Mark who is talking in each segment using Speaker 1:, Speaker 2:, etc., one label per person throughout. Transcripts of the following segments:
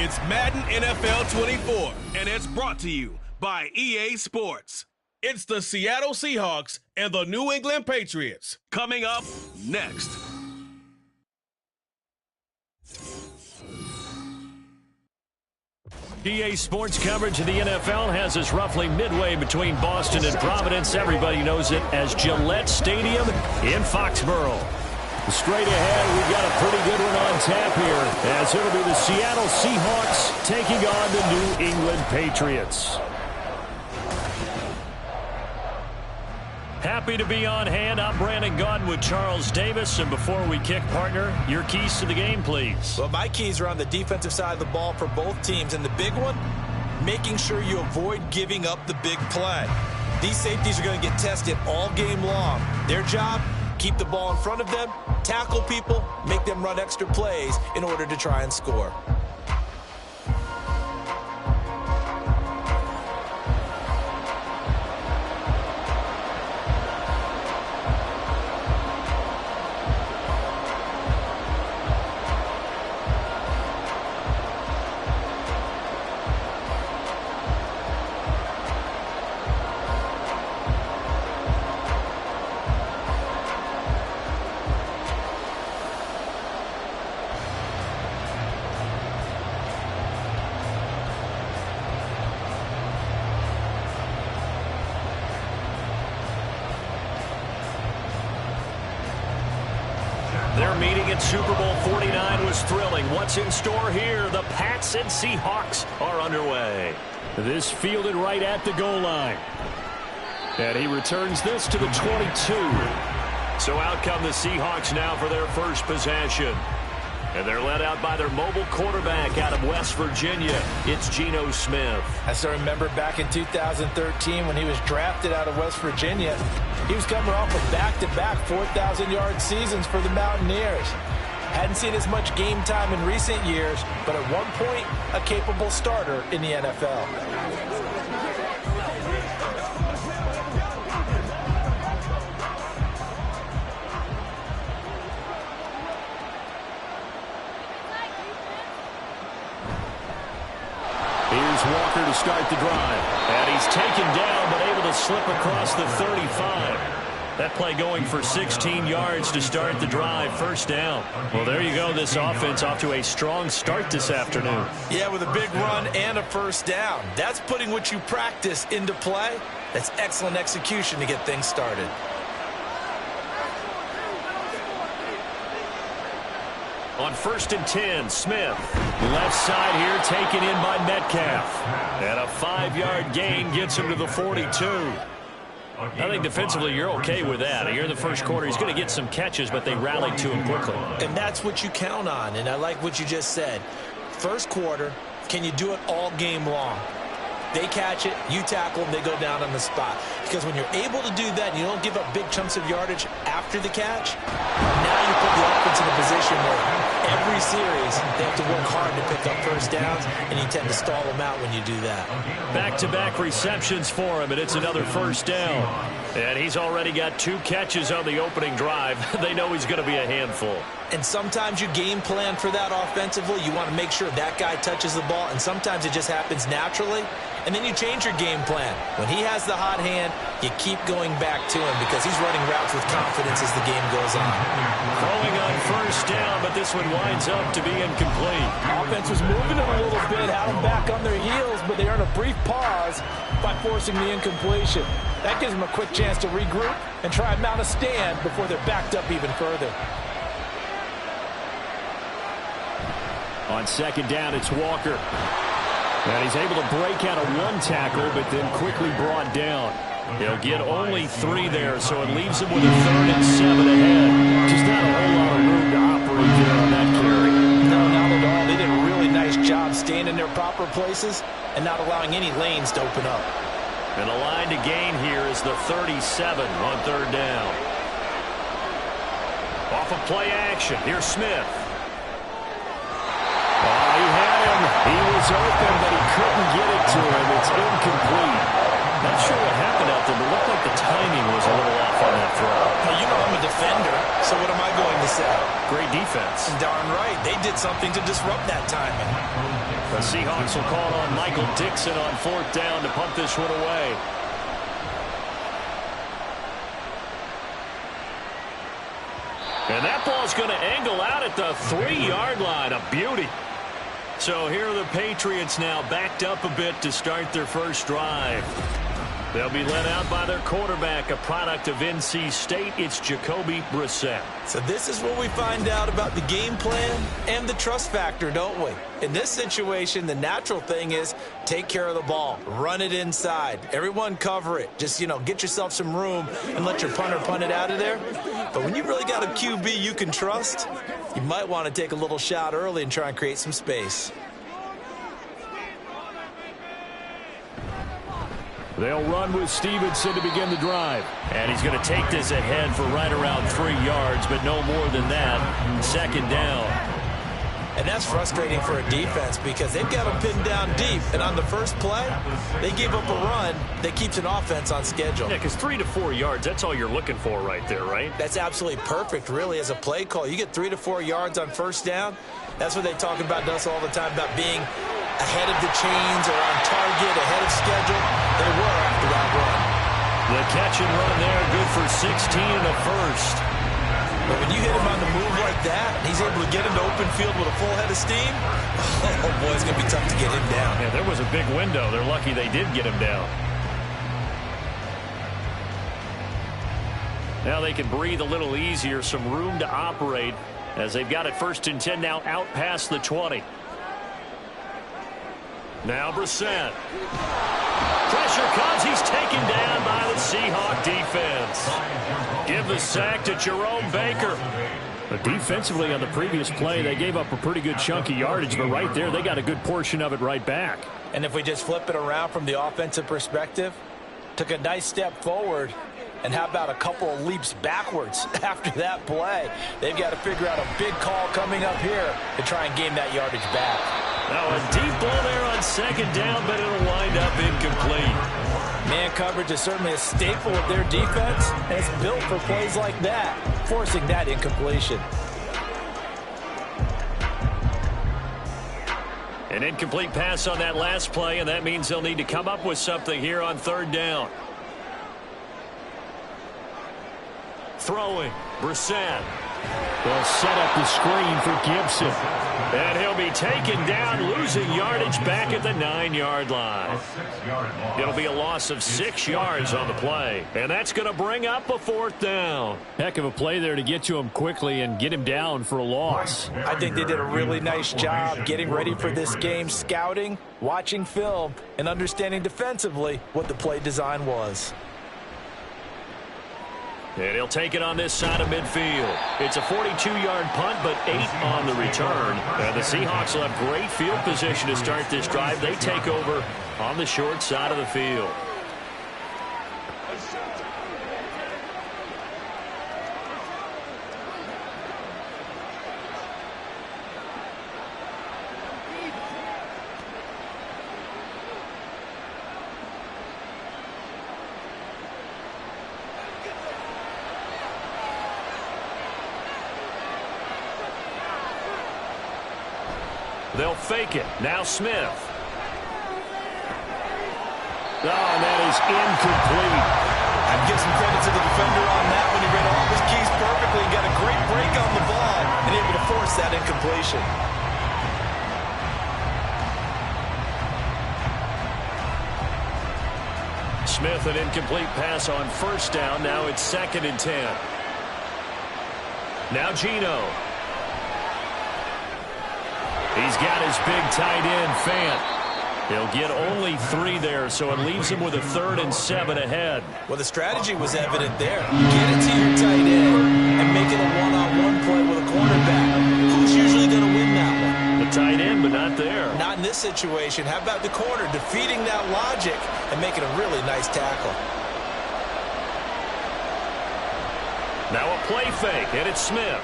Speaker 1: It's Madden NFL 24, and it's brought to you by EA Sports. It's the Seattle Seahawks and the New England Patriots. Coming up next.
Speaker 2: EA Sports coverage of the NFL has us roughly midway between Boston and Providence. Everybody knows it as Gillette Stadium in Foxborough. Straight ahead, we've got a pretty good one on tap here, as it'll be the Seattle Seahawks taking on the New England Patriots. Happy to be on hand. I'm Brandon Gaudin with Charles Davis. And before we kick, partner, your keys to the game, please.
Speaker 3: Well, my keys are on the defensive side of the ball for both teams. And the big one, making sure you avoid giving up the big play. These safeties are going to get tested all game long. Their job, keep the ball in front of them, tackle people, make them run extra plays in order to try and score.
Speaker 2: Their meeting at Super Bowl 49 was thrilling. What's in store here? The Pats and Seahawks are underway. This fielded right at the goal line. And he returns this to the 22. So out come the Seahawks now for their first possession. And they're led out by their mobile quarterback out of West Virginia. It's Geno Smith.
Speaker 3: I still remember back in 2013 when he was drafted out of West Virginia. He was coming off of back-to-back 4,000-yard seasons for the Mountaineers. Hadn't seen as much game time in recent years, but at one point, a capable starter in the NFL.
Speaker 2: Here's Walker to start the drive. And he's taken down, but able to slip across the 35. That play going for 16 yards to start the drive. First down. Well, there you go. This offense off to a strong start this afternoon.
Speaker 3: Yeah, with a big run and a first down. That's putting what you practice into play. That's excellent execution to get things started.
Speaker 2: On 1st and 10, Smith. Left side here taken in by Metcalf. And a 5-yard gain gets him to the 42. I think defensively you're okay with that. Here in the first quarter, he's going to get some catches, but they rallied to him quickly.
Speaker 3: And that's what you count on, and I like what you just said. First quarter, can you do it all game long? They catch it, you tackle them, they go down on the spot. Because when you're able to do that and you don't give up big chunks of yardage after the catch, now you put the offense in a position where every series they have to work hard to pick up first downs, and you tend to stall them out when you do that.
Speaker 2: Back-to-back receptions for him, and it's another first down. And he's already got 2 catches on the opening drive. They know he's going to be a handful.
Speaker 3: And sometimes you game plan for that offensively. You want to make sure that guy touches the ball, and sometimes it just happens naturally. And then you change your game plan. When he has the hot hand, you keep going back to him because he's running routes with confidence as the game goes on.
Speaker 2: Throwing on first down, but this one winds up to be incomplete.
Speaker 3: Offense was moving it a little bit, had them back on their heels, but they earn a brief pause by forcing the incompletion. That gives them a quick chance to regroup and try and mount a stand before they're backed up even further.
Speaker 2: On 2nd down, it's Walker. And he's able to break out of 1 tackle, but then quickly brought down. He'll get only 3 there, so it leaves him with a 3rd and 7 ahead. Just not a whole lot of room to operate there on that carry.
Speaker 3: No, not at all. They did a really nice job staying in their proper places and not allowing any lanes to open up.
Speaker 2: And the line to gain here is the 37 on 3rd down. Off of play action, here's Smith. He had him. He was open, but he couldn't get it to him. It's incomplete. Not sure what happened out there, but it looked like the timing was a little off on that throw.
Speaker 3: Now, you know I'm a defender, so what am I going to say.
Speaker 2: Great defense.
Speaker 3: Darn right. They did something to disrupt that timing.
Speaker 2: The Seahawks will call on Michael Dixon on 4th down to punt this one away. And that ball's going to angle out at the 3-yard line. A beauty. So here are the Patriots now backed up a bit to start their first drive. They'll be led out by their quarterback, a product of NC State. It's Jacoby Brissett.
Speaker 3: So this is where we find out about the game plan and the trust factor, don't we? In this situation, the natural thing is take care of the ball. Run it inside. Everyone cover it. Just, get yourself some room and let your punter punt it out of there. But when you really got a QB you can trust, you might want to take a little shot early and try and create some space.
Speaker 2: They'll run with Stevenson to begin the drive. And he's going to take this ahead for right around 3 yards, but no more than that. 2nd down.
Speaker 3: And that's frustrating for a defense because they've got them pinned down deep. And on the first play, they gave up a run that keeps an offense on schedule.
Speaker 2: Yeah, because 3 to 4 yards, that's all you're looking for right there, right?
Speaker 3: That's absolutely perfect, really, as a play call. You get 3 to 4 yards on 1st down. That's what they talk about us all the time, about being ahead of the chains or on target, ahead of schedule. They were after that run.
Speaker 2: The catch and run there, good for 16 and a first.
Speaker 3: But when you hit him on the move like that, and he's able to get into open field with a full head of steam, oh boy, it's going to be tough to get him down.
Speaker 2: Yeah, there was a big window. They're lucky they did get him down. Now they can breathe a little easier, some room to operate as they've got it 1st and 10 now out past the 20. Now Brissett. Pressure comes. He's taken down by the Seahawk defense. Give the sack to Jerome Baker. But defensively on the previous play, they gave up a pretty good chunk of yardage, but right there, they got a good portion of it right back.
Speaker 3: And if we just flip it around from the offensive perspective, took a nice step forward, and how about a couple of leaps backwards after that play? They've got to figure out a big call coming up here to try and gain that yardage back.
Speaker 2: Now a deep ball there on 2nd down, but it'll wind up incomplete.
Speaker 3: Man coverage is certainly a staple of their defense, and it's built for plays like that, forcing that incompletion.
Speaker 2: An incomplete pass on that last play, and that means they'll need to come up with something here on 3rd down. Throwing, Brissett. They'll set up the screen for Gibson. And he'll be taken down, losing yardage back at the 9-yard line. It'll be a loss of 6 yards on the play. And that's going to bring up a 4th down. Heck of a play there to get to him quickly and get him down for a loss.
Speaker 3: I think they did a really nice job getting ready for this game, scouting, watching film, and understanding defensively what the play design was.
Speaker 2: And he'll take it on this side of midfield. It's a 42-yard punt, but 8 on the return. And the Seahawks will have great field position to start this drive. They take over on the short side of the field. They'll fake it. Now Smith. Oh, and that is incomplete.
Speaker 3: I'd give some credit to the defender on that when he read all of his keys perfectly and got a great break on the ball and able to force that incompletion.
Speaker 2: Smith, an incomplete pass on 1st down. Now it's 2nd and 10. Now Geno. He's got his big tight end, Fant. He'll get only 3 there, so it leaves him with a 3rd and 7 ahead.
Speaker 3: Well, the strategy was evident there. Get it to your tight end and make it a one-on-one play with a cornerback. Who's usually going to win that one?
Speaker 2: The tight end, but not there.
Speaker 3: Not in this situation. How about the corner defeating that logic and making a really nice tackle?
Speaker 2: Now a play fake, and it's Smith.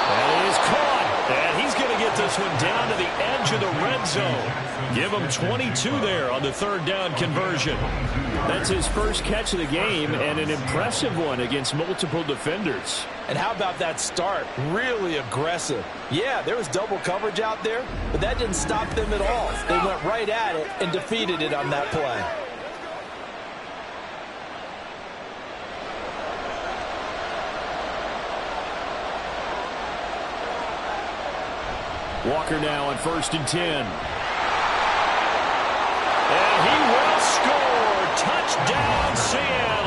Speaker 2: And he is caught. And he's going to get this one down to the edge of the red zone. Give him 22 there on the 3rd down conversion. That's his first catch of the game and an impressive one against multiple defenders.
Speaker 3: And how about that start? Really aggressive. Yeah, there was double coverage out there, but that didn't stop them at all. They went right at it and defeated it on that play.
Speaker 2: Walker now on 1st and 10. And he will score. Touchdown, Seattle.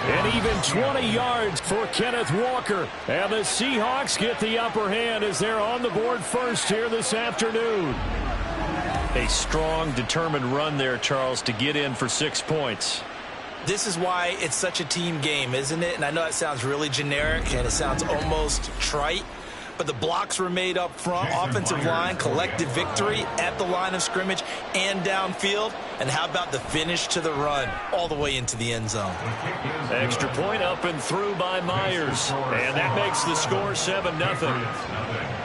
Speaker 2: And even 20 yards for Kenneth Walker. And the Seahawks get the upper hand as they're on the board first here this afternoon. A strong, determined run there, Charles, to get in for 6 points.
Speaker 3: This is why it's such a team game, isn't it? And I know it sounds really generic and it sounds almost trite, but the blocks were made up front, offensive line, collective victory at the line of scrimmage and downfield. And how about the finish to the run all the way into the end zone?
Speaker 2: Extra point up and through by Myers. And that makes the score 7-0.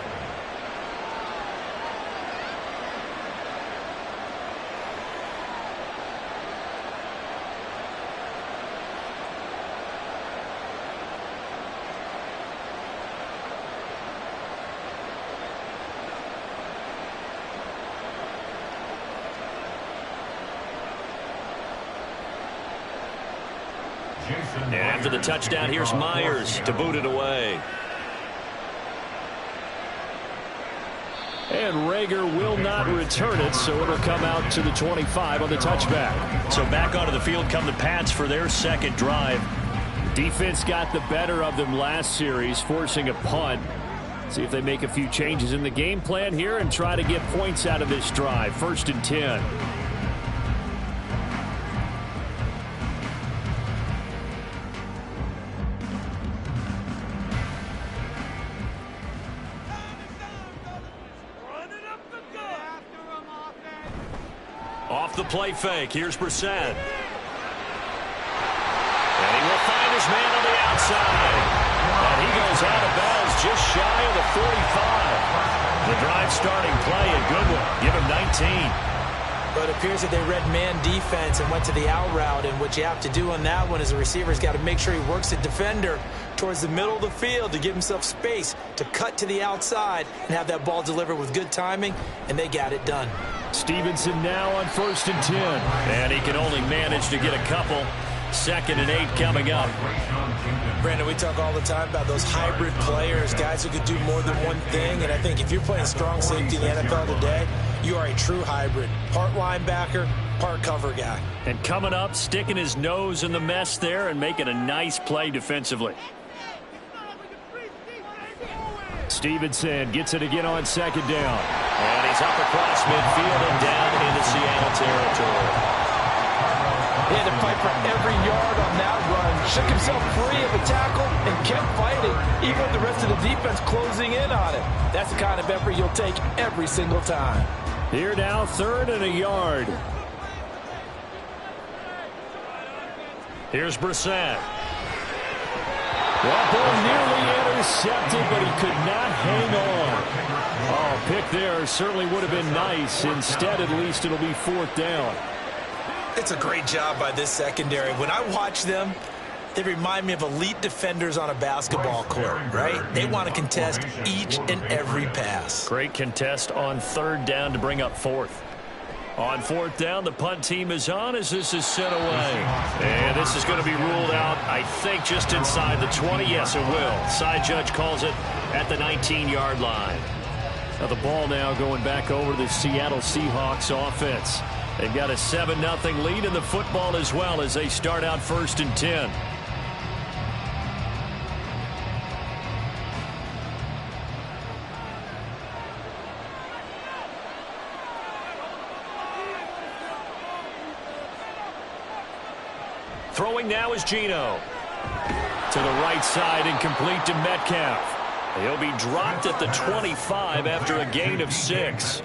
Speaker 2: And after the touchdown, here's Myers to boot it away. And Rager will not return it, so it'll come out to the 25 on the touchback. So back onto the field come the Pats for their second drive. Defense got the better of them last series, forcing a punt. See if they make a few changes in the game plan here and try to get points out of this drive. 1st and 10. Off the play fake, here's Brissett. And he will find his man on the outside. And he goes out of bounds just shy of the 45. The drive starting play, a good one. Give him 19.
Speaker 3: But it appears that they read man defense and went to the out route. And what you have to do on that one is the receiver's got to make sure he works the defender towards the middle of the field to give himself space to cut to the outside and have that ball delivered with good timing. And they got it done.
Speaker 2: Stevenson now on 1st and 10. And he can only manage to get a couple. 2nd and 8 coming up.
Speaker 3: Brandon, we talk all the time about those hybrid players, guys who could do more than one thing. And I think if you're playing strong safety in the NFL today, you are a true hybrid. Part linebacker, part cover guy.
Speaker 2: And coming up, sticking his nose in the mess there and making a nice play defensively. Stevenson gets it again on 2nd down. And he's up across midfield and down into Seattle territory.
Speaker 3: He had to fight for every yard on that run. Shook himself free of the tackle and kept fighting, even with the rest of the defense closing in on it. That's the kind of effort you'll take every single time.
Speaker 2: Here now, 3rd and a yard. Here's Brissett. That ball nearly intercepted, but he could not hang on. Oh, pick there certainly would have been nice. Instead, at least it'll be 4th down.
Speaker 3: It's a great job by this secondary. When I watch them, they remind me of elite defenders on a basketball court, right? They want to contest each and every pass.
Speaker 2: Great contest on 3rd down to bring up 4th. On 4th down, the punt team is on as this is sent away. And this is going to be ruled out, I think, just inside the 20. Yes, it will. Side judge calls it at the 19-yard line. Now the ball now going back over to the Seattle Seahawks offense. They've got a 7-0 lead in the football as well as they start out 1st and 10. Throwing now is Geno. To the right side and complete to Metcalf. He'll be dropped at the 25 after a gain of 6.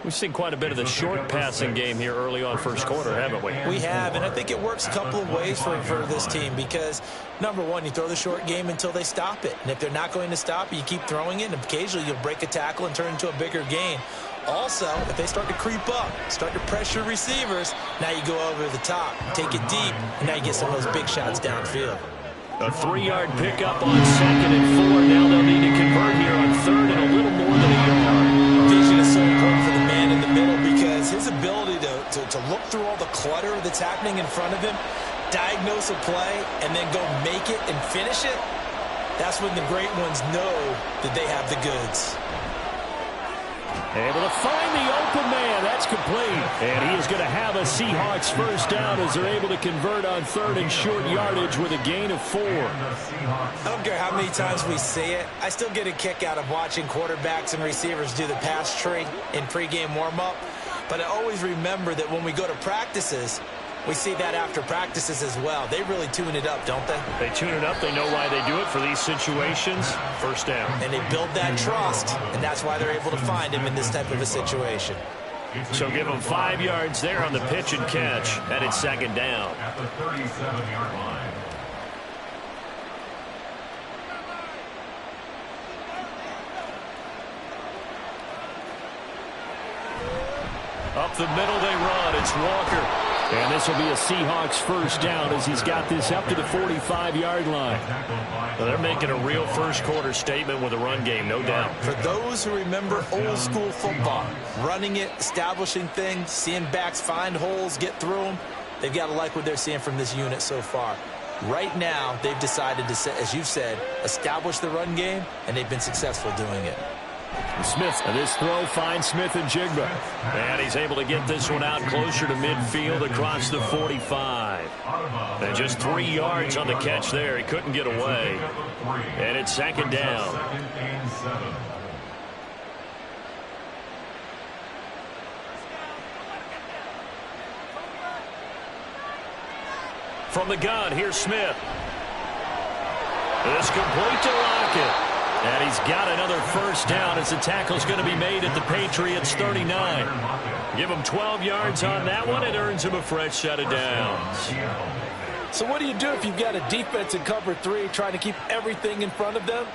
Speaker 2: We've seen quite a bit of the short passing game here early on 1st quarter, haven't we?
Speaker 3: We have, and I think it works a couple of ways for this team because, number one, you throw the short game until they stop it. And if they're not going to stop it, you keep throwing it, and occasionally you'll break a tackle and turn it into a bigger gain. Also, if they start to creep up, start to pressure receivers, now you go over the top, take it deep, and now you get some of those big shots downfield.
Speaker 2: A 3-yard pickup on 2nd and 4. Now they'll need to convert here on 3rd and a little more than a yard.
Speaker 3: Vision is so important for the man in the middle because his ability to look through all the clutter that's happening in front of him, diagnose a play, and then go make it and finish it, that's when the great ones know that they have the goods.
Speaker 2: Able to find the open man. That's complete. And he is going to have a Seahawks first down as they're able to convert on 3rd and short yardage with a gain of 4.
Speaker 3: I don't care how many times we say it. I still get a kick out of watching quarterbacks and receivers do the pass tree in pregame warm-up. But I always remember that when we go to practices, we see that after practices as well. They really tune it up, don't they?
Speaker 2: They tune it up. They know why they do it for these situations. First down.
Speaker 3: And they build that trust, and that's why they're able to find him in this type of a situation.
Speaker 2: So give them 5 yards there on the pitch and catch, and it's 2nd down.
Speaker 4: At the 37-yard line.
Speaker 2: Up the middle they run. It's Walker. And this will be a Seahawks first down as he's got this up to the 45-yard line.
Speaker 4: Well,
Speaker 2: they're making a real first-quarter statement with a run game, no doubt.
Speaker 3: For those who remember old-school football, running it, establishing things, seeing backs find holes, get through them, they've got to like what they're seeing from this unit so far. Right now, they've decided to, as you've said, establish the run game, and they've been successful doing it.
Speaker 2: Smith, and this throw finds Smith and Jigba. And he's able to get this one out closer to midfield across the 45. And just 3 yards on the catch there. He couldn't get away. And it's 2nd down. From the gun, here's Smith. This complete to Lockett. And he's got another first down as the tackle's going to be made at the Patriots 39. Give him 12 yards on that one. It earns him a fresh set of downs.
Speaker 3: So what do you do if you've got a defense in cover 3 trying to keep everything in front of them?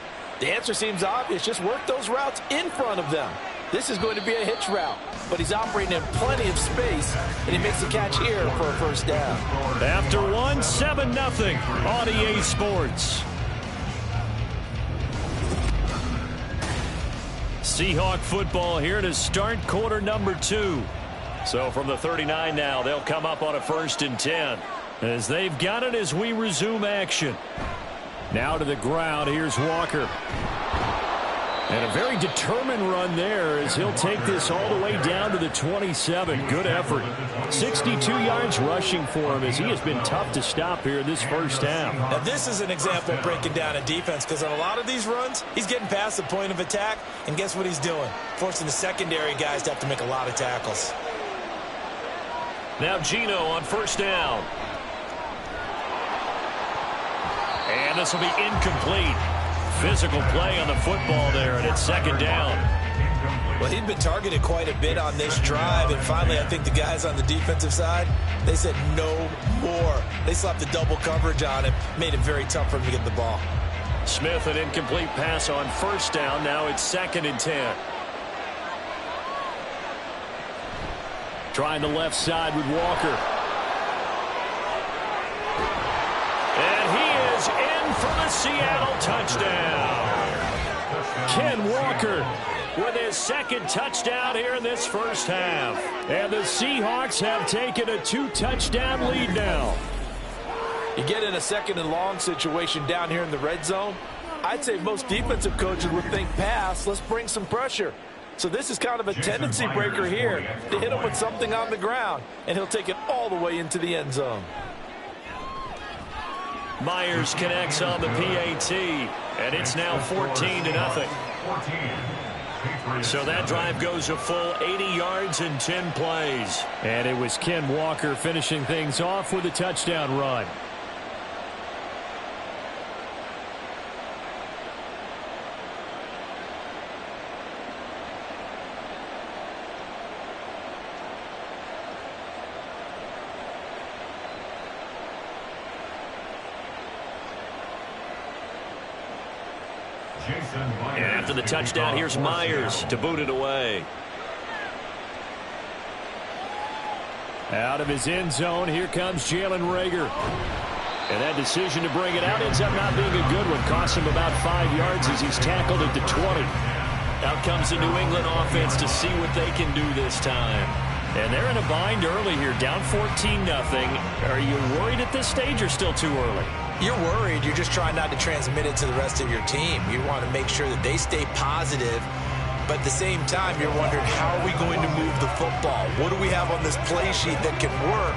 Speaker 3: The answer seems obvious. Just work those routes in front of them. This is going to be a hitch route, but he's operating in plenty of space, and he makes the catch here for a first down.
Speaker 2: After 7-0 on EA Sports. Seahawk football here to start quarter number 2. So from the 39 now, they'll come up on a 1st and 10 as they've got it as we resume action. Now to the ground. Here's Walker. And a very determined run there as he'll take this all the way down to the 27. Good effort. 62 yards rushing for him as he has been tough to stop here this first half.
Speaker 3: Now this is an example of breaking down a defense because on a lot of these runs, he's getting past the point of attack, and guess what he's doing? Forcing the secondary guys to have to make a lot of tackles.
Speaker 2: Now Gino on first down. And this will be incomplete. Physical play on the football there, and it's 2nd down.
Speaker 3: Well, he'd been targeted quite a bit on this drive, and finally I think the guys on the defensive side, they said no more. They slapped the double coverage on him, made it very tough for him to get the ball.
Speaker 2: Smith, an incomplete pass on first down. Now it's 2nd and 10. Trying the left side with Walker. And he is in for the Seattle touchdown. Ken Walker with his 2nd touchdown here in this first half. And the Seahawks have taken a 2-touchdown lead now.
Speaker 3: You get in a 2nd and long situation down here in the red zone, I'd say most defensive coaches would think pass, let's bring some pressure. So this is kind of a tendency breaker here to hit him with something on the ground, and he'll take it all the way into the end zone.
Speaker 2: Myers connects on the PAT, and it's now 14-0. So that drive goes a full 80 yards in 10 plays. And it was Ken Walker finishing things off with a touchdown run. And after the touchdown, here's Myers to boot it away. Out of his end zone, here comes Jalen Reagor. And that decision to bring it out ends up not being a good one. Costs him about 5 yards as he's tackled at the 20.
Speaker 3: Out comes the New England offense to see what they can do this time.
Speaker 2: And they're in a bind early here, down 14-0. Are you worried at this stage or still too early?
Speaker 3: You're worried. You're just trying not to transmit it to the rest of your team. You want to make sure that they stay positive. But at the same time, you're wondering, how are we going to move the football? What do we have on this play sheet that can work?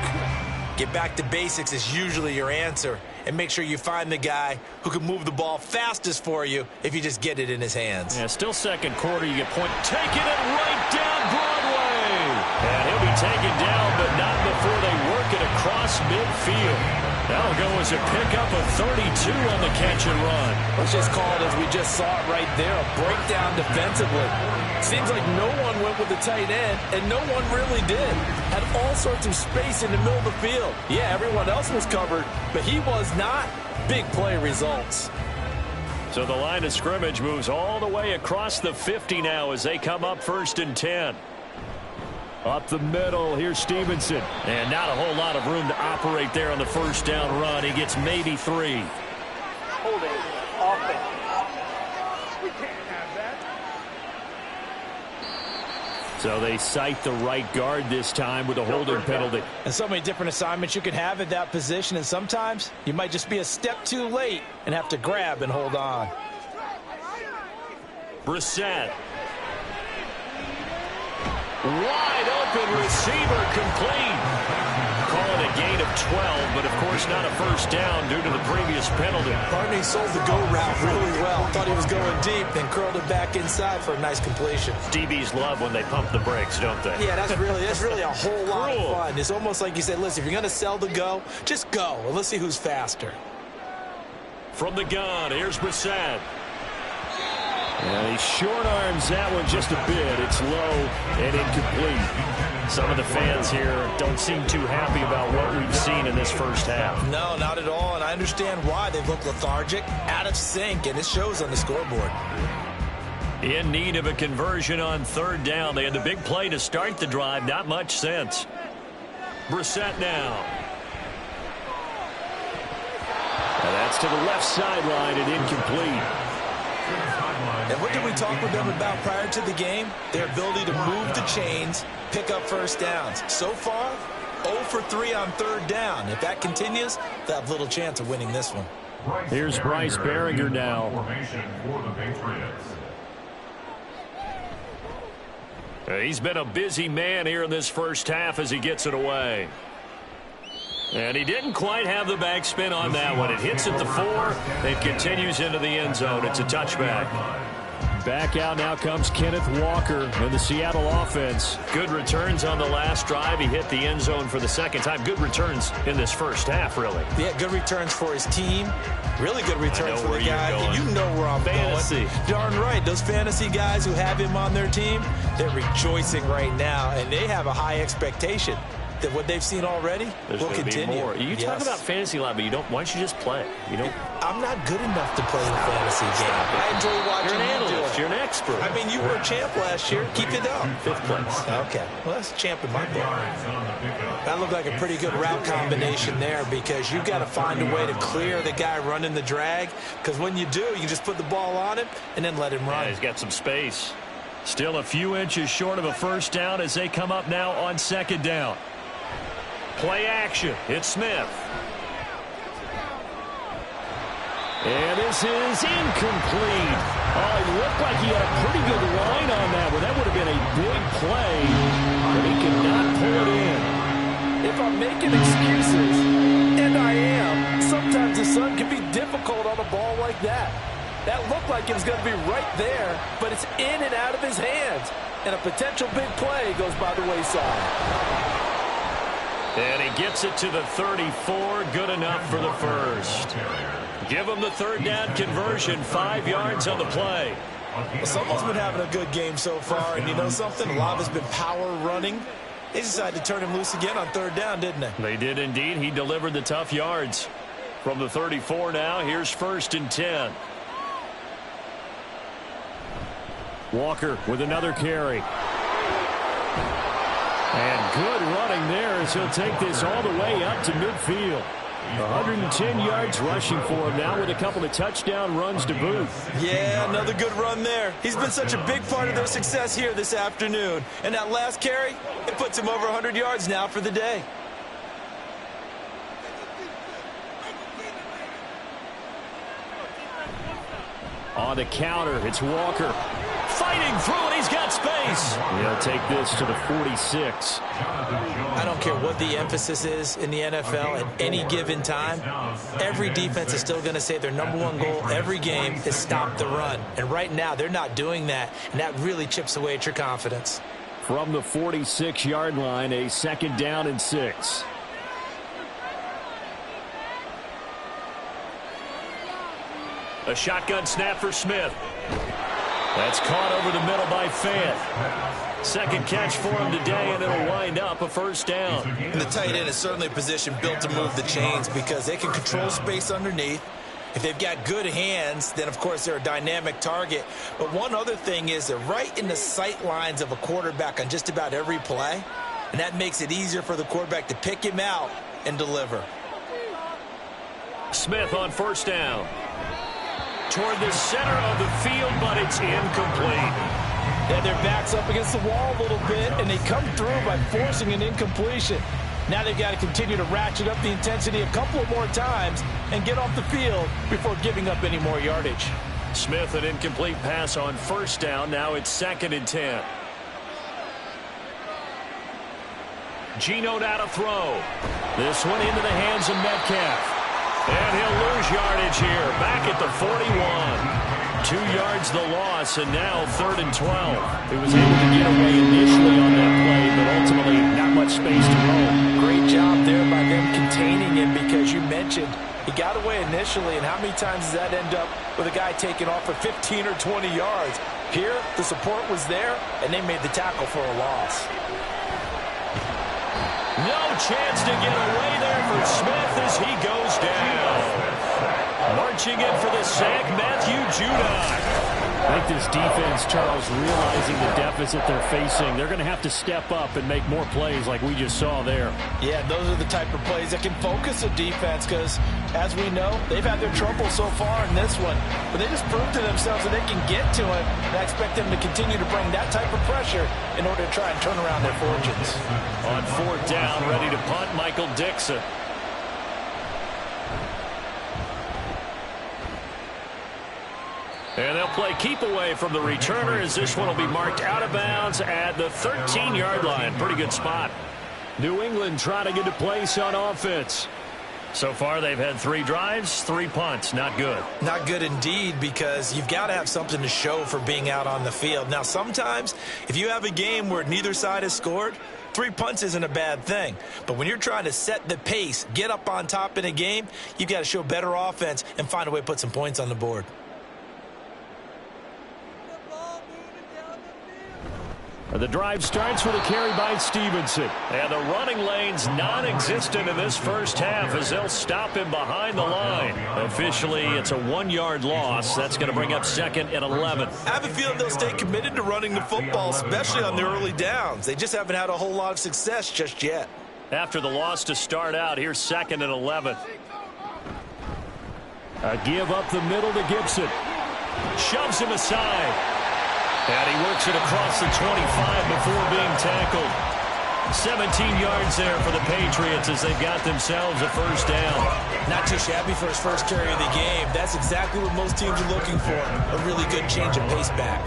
Speaker 3: Get back to basics is usually your answer. And make sure you find the guy who can move the ball fastest for you if you just get it in his hands.
Speaker 2: Yeah, still second quarter. You get point. Taking it right down Broadway. And he'll be taken down, but not before they work it across midfield. That'll go as a pickup of 32 on the catch and run.
Speaker 3: Let's just call it as we just saw it right there, a breakdown defensively. Seems like no one went with the tight end, and no one really did. Had all sorts of space in the middle of the field. Yeah, everyone else was covered, but he was not. Big play results.
Speaker 2: So the line of scrimmage moves all the way across the 50 now as they come up 1st and 10. Up the middle, here's Stevenson. And not a whole lot of room to operate there on the first down run. He gets maybe 3.
Speaker 5: Holding offense. We can't have that.
Speaker 2: So they cite the right guard this time with a holding penalty.
Speaker 3: And so many different assignments you could have at that position, and sometimes you might just be a step too late and have to grab and hold on.
Speaker 2: Brissett. Wide open receiver complete. Call it a gain of 12, but of course not a first down due to the previous penalty.
Speaker 3: Barney sold the go route really well. Thought he was going deep, then curled it back inside for a nice completion.
Speaker 2: DBs love when they pump the brakes, don't they?
Speaker 3: Yeah, that's really a whole lot of fun. It's almost like you said, listen, if you're going to sell the go, just go, and let's see who's faster.
Speaker 2: From the gun, here's Brissett. And he short arms that one just a bit. It's low and incomplete. Some of the fans here don't seem too happy about what we've seen in this first half.
Speaker 3: No, not at all, and I understand why. They look lethargic, out of sync, and it shows on the scoreboard.
Speaker 2: In need of a conversion on 3rd down. They had the big play to start the drive. Not much sense. Brissett now. And that's to the left sideline and incomplete.
Speaker 3: And what did we talk with them about prior to the game? Their ability to move the chains, pick up first downs. So far, 0 for 3 on 3rd down. If that continues, they'll have little chance of winning this one.
Speaker 2: Here's Bryce Behringer now. He's been a busy man here in this first half as he gets it away. And he didn't quite have the backspin on that one. It hits at the 4. It continues into the end zone. It's a touchback. Back out now comes Kenneth Walker in the Seattle offense. Good returns on the last drive. He hit the end zone for the second time. Good returns in this first half, really.
Speaker 3: Yeah, good returns for his team. Really good returns for the guy. You know where I'm
Speaker 2: fantasy.
Speaker 3: Going. Darn right. Those fantasy guys who have him on their team, they're rejoicing right now, and they have a high expectation that what they've seen already will continue.
Speaker 2: More. You talk about fantasy a lot, but you don't. Why don't you just play? You don't.
Speaker 3: I'm not good enough to play the fantasy game. I enjoy watching.
Speaker 2: You're an analyst. You're an expert.
Speaker 3: I mean, you were a champ last year. Keep it up.
Speaker 2: 5th place.
Speaker 3: Okay. Well, that's a champ in my book. That looked like a pretty good route combination there because you've got to find a way to clear the guy running the drag. Because when you do, you can just put the ball on him and then let him run.
Speaker 2: Yeah, he's got some space. Still a few inches short of a first down as they come up now on 2nd down. Play action. It's Smith. And this is incomplete. Oh, it looked like he had a pretty good line on that one. That would have been a big play, but he could not pull it in.
Speaker 3: If I'm making excuses, and I am, sometimes the sun can be difficult on a ball like that. That looked like it was going to be right there, but it's in and out of his hands. And a potential big play goes by the wayside.
Speaker 2: And he gets it to the 34. Good enough for the first. Give him the 3rd down conversion. 5 yards on the play.
Speaker 3: Well, someone's been having a good game so far, and you know something? A lot has been power running. They decided to turn him loose again on 3rd down, didn't they?
Speaker 2: They did indeed. He delivered the tough yards. From the 34 now, here's 1st and 10. Walker with another carry. And good running there as he'll take this all the way up to midfield. 110 yards rushing for him now with a couple of touchdown runs to boot.
Speaker 3: Yeah, another good run there. He's been such a big part of their success here this afternoon. And that last carry, it puts him over 100 yards now for the day.
Speaker 2: On the counter, it's Walker. Fighting through, and he's got space. He'll take this to the 46.
Speaker 3: I don't care what the emphasis is in the NFL at any given time. Every defense is still going to say their #1 goal every game is stop the run. And right now, they're not doing that, and that really chips away at your confidence.
Speaker 2: From the 46-yard line, a 2nd down and 6. A shotgun snap for Smith. That's caught over the middle by Fant. Second catch for him today, and it'll wind up a 1st down.
Speaker 3: And the tight end is certainly a position built to move the chains because they can control space underneath. If they've got good hands, then, of course, they're a dynamic target. But one other thing is they're right in the sight lines of a quarterback on just about every play, and that makes it easier for the quarterback to pick him out and deliver.
Speaker 2: Smith on 1st down. Toward the center of the field, but it's incomplete.
Speaker 3: Yeah, their back's up against the wall a little bit, and they come through by forcing an incompletion. Now they've got to continue to ratchet up the intensity a couple of more times and get off the field before giving up any more yardage.
Speaker 2: Smith, an incomplete pass on 1st down. Now it's 2nd and 10. Geno now to throw. This one into the hands of Metcalf. And he'll lose yardage here. Back at the 41. 2 yards the loss, and now 3rd and 12. He was able to get away initially on that play, but ultimately not much space to roam.
Speaker 3: Great job there by them containing him because you mentioned he got away initially, and how many times does that end up with a guy taking off for 15 or 20 yards? Here, the support was there, and they made the tackle for a loss.
Speaker 2: No chance to get away there for Smith as he goes down. Marching in for the sack, Matthew Judon. I think this defense, Charles, realizing the deficit they're facing, they're going to have to step up and make more plays like we just saw there.
Speaker 3: Yeah, those are the type of plays that can focus a defense because, as we know, they've had their trouble so far in this one. But they just proved to themselves that they can get to it, and I expect them to continue to bring that type of pressure in order to try and turn around their fortunes.
Speaker 2: On 4th down, ready to punt, Michael Dixon. And they'll play keep away from the returner as this one will be marked out of bounds at the 13-yard line. Pretty good spot. New England trying to get a place on offense. So far, they've had 3 drives, 3 punts. Not good.
Speaker 3: Not good indeed, because you've got to have something to show for being out on the field. Now, sometimes, if you have a game where neither side has scored, 3 punts isn't a bad thing. But when you're trying to set the pace, get up on top in a game, you've got to show better offense and find a way to put some points on the board.
Speaker 2: The drive starts with a carry by Stevenson. And the running lane's non-existent in this first half as they'll stop him behind the line. Officially, it's a 1-yard loss. That's going to bring up 2nd and 11.
Speaker 3: I have a feeling they'll stay committed to running the football, especially on the early downs. They just haven't had a whole lot of success just yet.
Speaker 2: After the loss to start out, here's 2nd and 11. A give up the middle to Gibson. Shoves him aside. And he works it across the 25 before being tackled. 17 yards there for the Patriots as they've got themselves a 1st down.
Speaker 3: Not too shabby for his first carry of the game. That's exactly what most teams are looking for. A really good change of pace back.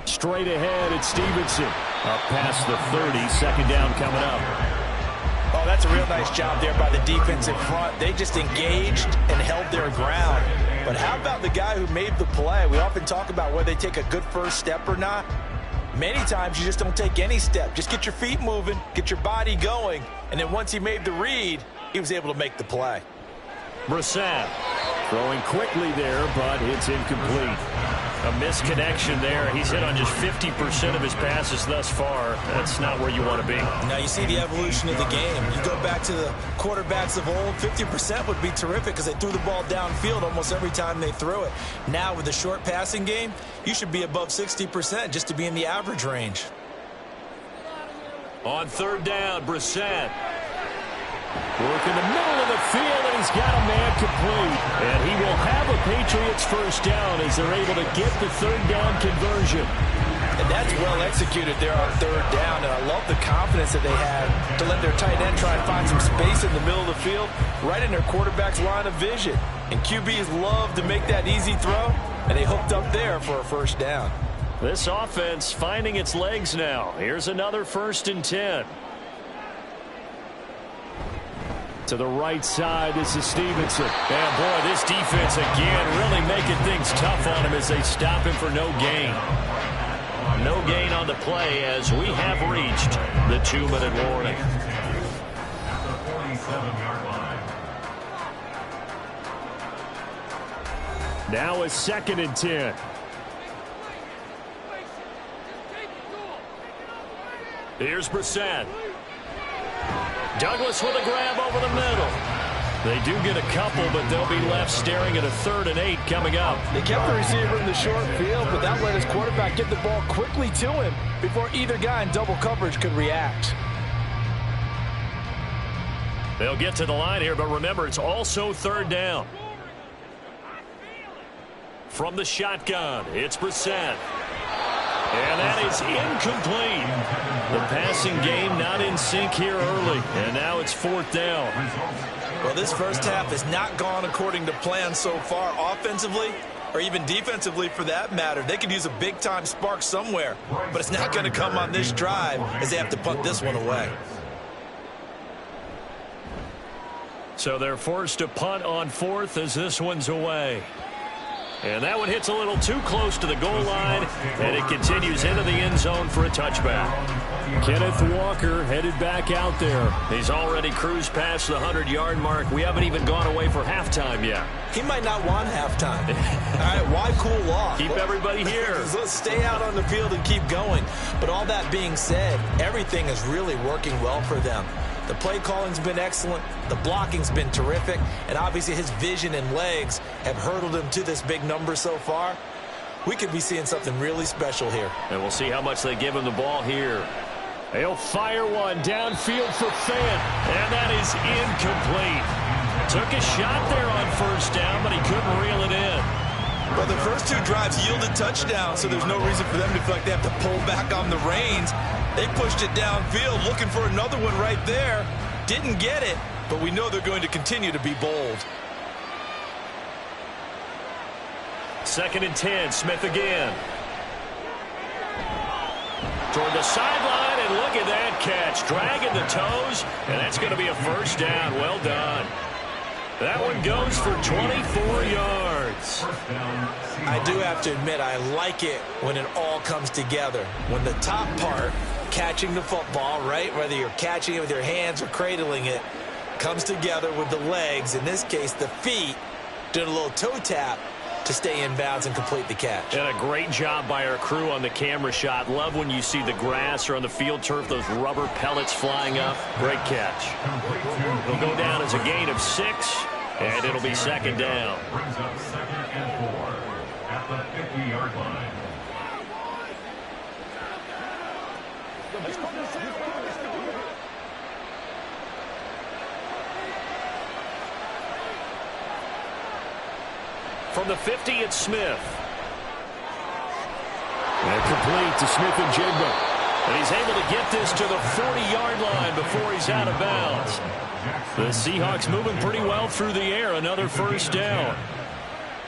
Speaker 2: Straight ahead, it's Stevenson. Up past the 30, 2nd down coming up.
Speaker 3: Oh, that's a real nice job there by the defensive front. They just engaged and held their ground. But how about the guy who made the play? We often talk about whether they take a good first step or not. Many times you just don't take any step. Just get your feet moving, get your body going, and then once he made the read, he was able to make the play.
Speaker 2: Brissett throwing quickly there, but it's incomplete. A misconnection there. He's hit on just 50% of his passes thus far. That's not where you want to be.
Speaker 3: Now you see the evolution of the game. You go back to the quarterbacks of old, 50% would be terrific because they threw the ball downfield almost every time they threw it. Now with the short passing game, you should be above 60% just to be in the average range.
Speaker 2: On third down, Brissett. Work in the middle of the field, and he's got a man complete. And he will have a Patriots first down as they're able to get the third down conversion.
Speaker 3: And that's well executed there on third down. And I love the confidence that they had to let their tight end try and find some space in the middle of the field, right in their quarterback's line of vision. And QBs love to make that easy throw, and they hooked up there for a first down.
Speaker 2: This offense finding its legs now. Here's another 1st and 10. To the right side, this is Stevenson. And boy, this defense again really making things tough on him as they stop him for no gain. No gain on the play as we have reached the 2-minute warning.
Speaker 4: At the 47-yard line.
Speaker 2: Now a 2nd and 10. Here's Brissett. Douglas with a grab over the middle. They do get a couple, but they'll be left staring at a 3rd and 8 coming up.
Speaker 6: They kept the receiver in the short field, but that let his quarterback get the ball quickly to him before either guy in double coverage could react.
Speaker 2: They'll get to the line here, but remember, it's also 3rd down. From the shotgun, it's Brissett. And that is incomplete. The passing game not in sync here early. And now it's 4th down.
Speaker 3: Well, this first half has not gone according to plan so far offensively or even defensively for that matter. They could use a big-time spark somewhere, but it's not going to come on this drive as they have to punt this one away.
Speaker 2: So they're forced to punt on 4th as this one's away. And that one hits a little too close to the goal line, and it continues into the end zone for a touchback. Kenneth Walker headed back out there. He's already cruised past the 100-yard mark. We haven't even gone away for halftime yet.
Speaker 3: He might not want halftime. All right, why cool off?
Speaker 2: Keep everybody here.
Speaker 3: Let's stay out on the field and keep going. But all that being said, everything is really working well for them. The play calling's been excellent, the blocking's been terrific, and obviously his vision and legs have hurdled him to this big number so far. We could be seeing something really special here.
Speaker 2: And we'll see how much they give him the ball here. He'll fire one downfield for Fant, and that is incomplete. Took a shot there on 1st down, but he couldn't reel it in.
Speaker 3: Well, the first 2 drives yielded touchdowns, so there's no reason for them to feel like they have to pull back on the reins. They pushed it downfield, looking for another one right there. Didn't get it, but we know they're going to continue to be bold.
Speaker 2: 2nd and 10, Smith again. Toward the sideline, and look at that catch. Dragging the toes, and that's going to be a first down. Well done. That one goes for 24 yards.
Speaker 3: I do have to admit, I like it when it all comes together. When the top part, catching the football, right, whether you're catching it with your hands or cradling it, comes together with the legs, in this case the feet, doing a little toe tap to stay in bounds and complete the catch.
Speaker 2: And a great job by our crew on the camera shot. Love when you see the grass or on the field turf, those rubber pellets flying up. Great catch. It'll go down as a gain of 6, and it'll be 2nd down.
Speaker 4: Brings up 2nd and 4 at the 50-yard line.
Speaker 2: From the 50, it's Smith. And complete to Smith and Jigba. And he's able to get this to the 40-yard line before he's out of bounds. The Seahawks moving pretty well through the air. Another first down.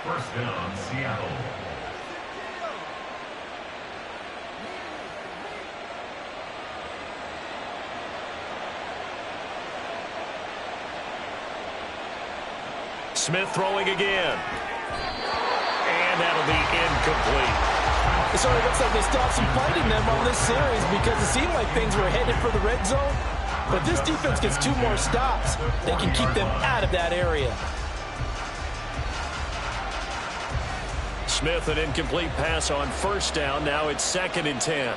Speaker 4: First down, Seattle.
Speaker 2: Smith throwing again. And that'll be incomplete.
Speaker 6: It sort of looks like they stopped some fighting them on this series because it seemed like things were headed for the red zone. But this defense gets 2 more stops. They can keep them out of that area.
Speaker 2: Smith, an incomplete pass on first down. Now it's 2nd and 10.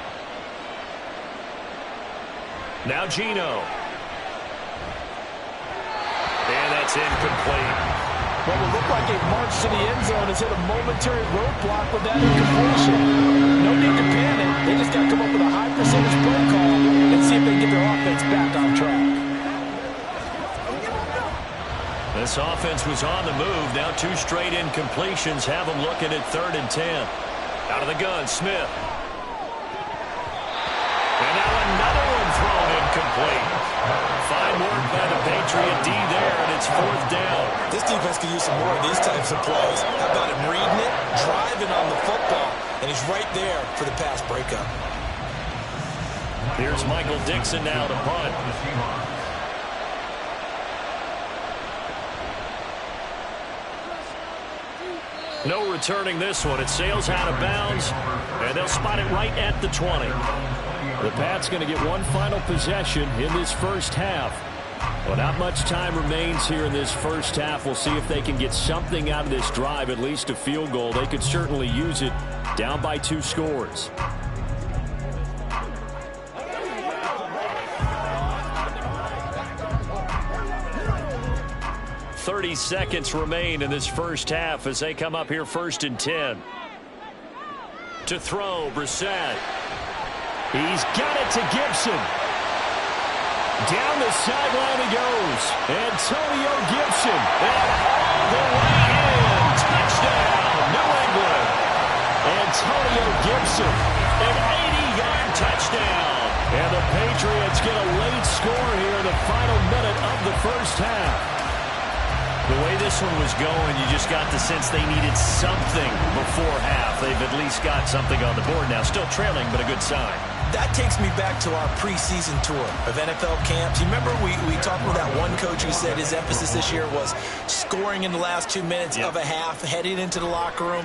Speaker 2: Now Geno. And that's incomplete.
Speaker 6: What will look like a march to the end zone has hit a momentary roadblock with that incompletion. No need to panic. They just got to come up with a high percentage play call and see if they can get their offense back on track.
Speaker 2: This offense was on the move. Now 2 straight incompletions have them looking at 3rd and 10. Out of the gun, Smith. And now another one thrown incomplete. Fine work by the Patriot D there, and it's 4th down.
Speaker 3: This defense could use some more of these types of plays. How about him reading it, driving on the football, and he's right there for the pass breakup.
Speaker 2: Here's Michael Dixon now to punt. No returning this one. It sails out of bounds, and they'll spot it right at the 20. The Pats going to get one final possession in this first half. Well, not much time remains here in this first half. We'll see if they can get something out of this drive, at least a field goal. They could certainly use it down by 2 scores. .30 seconds remain in this first half as they come up here 1st and 10. To throw, Brissett. He's got it to Gibson. Down the sideline he goes. Antonio Gibson. And all the way in. Touchdown, New England. Antonio Gibson. An 80-yard touchdown. And the Patriots get a late score here in the final minute of the first half. The way this one was going, you just got the sense they needed something before half. They've at least got something on the board now. Still trailing, but a good sign.
Speaker 3: That takes me back to our preseason tour of NFL camps. You remember we talked with that one coach who said his emphasis this year was scoring in the last 2 minutes of a half, heading into the locker room.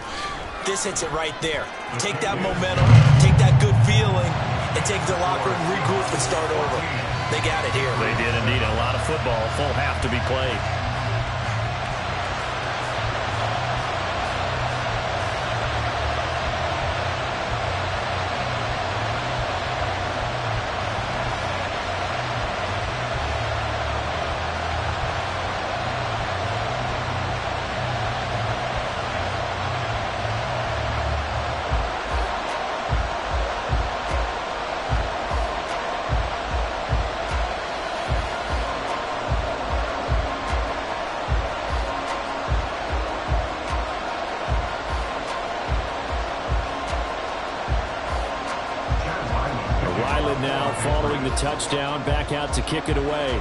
Speaker 3: This hits it right there. Take that momentum, take that good feeling, and take the locker room, regroup, and start over. They got it here.
Speaker 2: They did indeed. A lot of football, full half to be played. Now following the touchdown, back out to kick it away.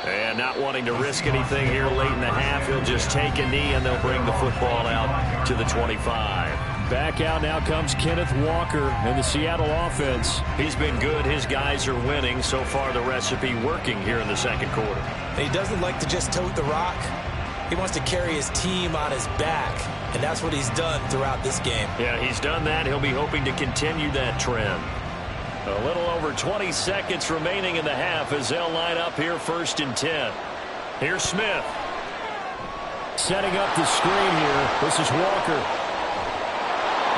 Speaker 2: And not wanting to risk anything here late in the half, he'll just take a knee and they'll bring the football out to the 25. Back out now comes Kenneth Walker and the Seattle offense. He's been good. His guys are winning. So far the recipe working here in the second quarter.
Speaker 3: And he doesn't like to just tote the rock. He wants to carry his team on his back, and that's what he's done throughout this game.
Speaker 2: Yeah, he's done that. He'll be hoping to continue that trend. A little over 20 seconds remaining in the half as they'll line up here 1st and 10. Here's Smith. Setting up the screen here. This is Walker.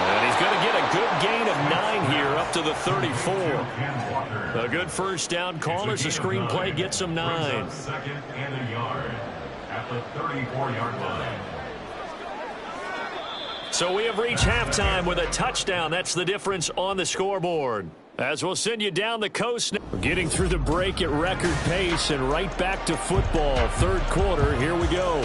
Speaker 2: And he's going to get a good gain of 9 here up to the 34. A good first down call as the screenplay gets him 9.
Speaker 4: Second and a yard at the 34-yard line.
Speaker 2: So we have reached halftime with a touchdown. That's the difference on the scoreboard. As we'll send you down the coast. We're getting through the break at record pace and right back to football. Third quarter, here we go.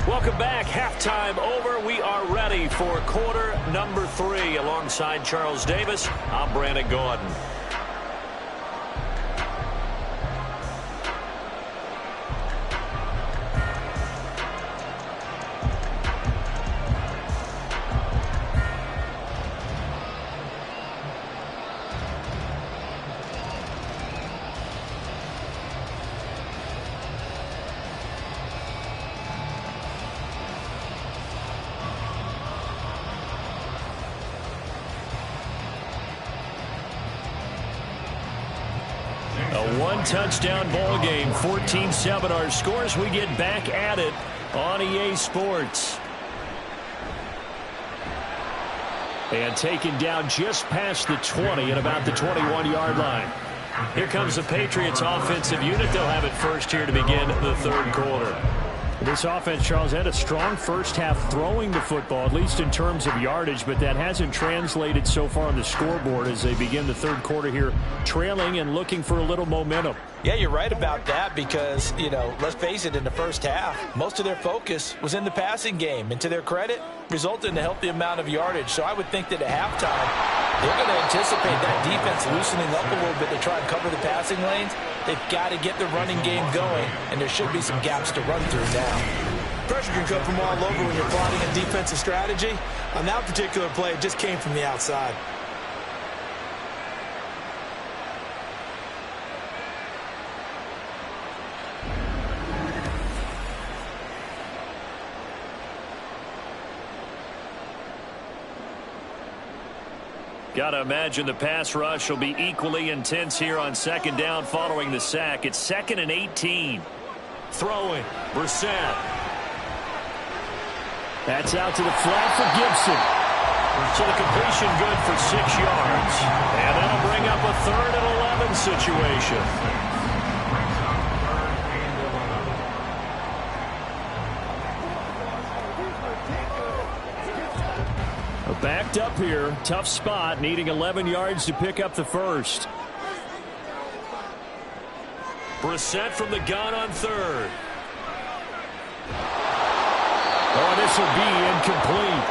Speaker 2: Welcome back. Halftime over. We are ready for quarter number 3. Alongside Charles Davis, I'm Brandon Gordon. A one-touchdown ball game, 14-7 our scores. We get back at it on EA Sports. And taken down just past the 20 at about the 21-yard line. Here comes the Patriots offensive unit. They'll have it first here to begin the third quarter. This offense, Charles, had a strong first half throwing the football, at least in terms of yardage, but that hasn't translated so far on the scoreboard as they begin the third quarter here, trailing and looking for a little momentum.
Speaker 6: Yeah, you're right about that because, let's face it, in the first half, most of their focus was in the passing game. And to their credit, resulted in a healthy amount of yardage. So I would think that at halftime, they're going to anticipate that defense loosening up a little bit to try and cover the passing lanes. They've got to get the running game going, and there should be some gaps to run through now. Pressure can come from all over when you're plotting a defensive strategy. On that particular play, it just came from the outside.
Speaker 2: Got to imagine the pass rush will be equally intense here on second down following the sack. It's 2nd and 18. Throwing, Brissett. That's out to the flat for Gibson. So the completion good for 6 yards. And that'll bring up a 3rd and 11 situation. Backed up here, tough spot, needing 11 yards to pick up the first. Brissett from the gun on 3rd. Oh, this will be incomplete.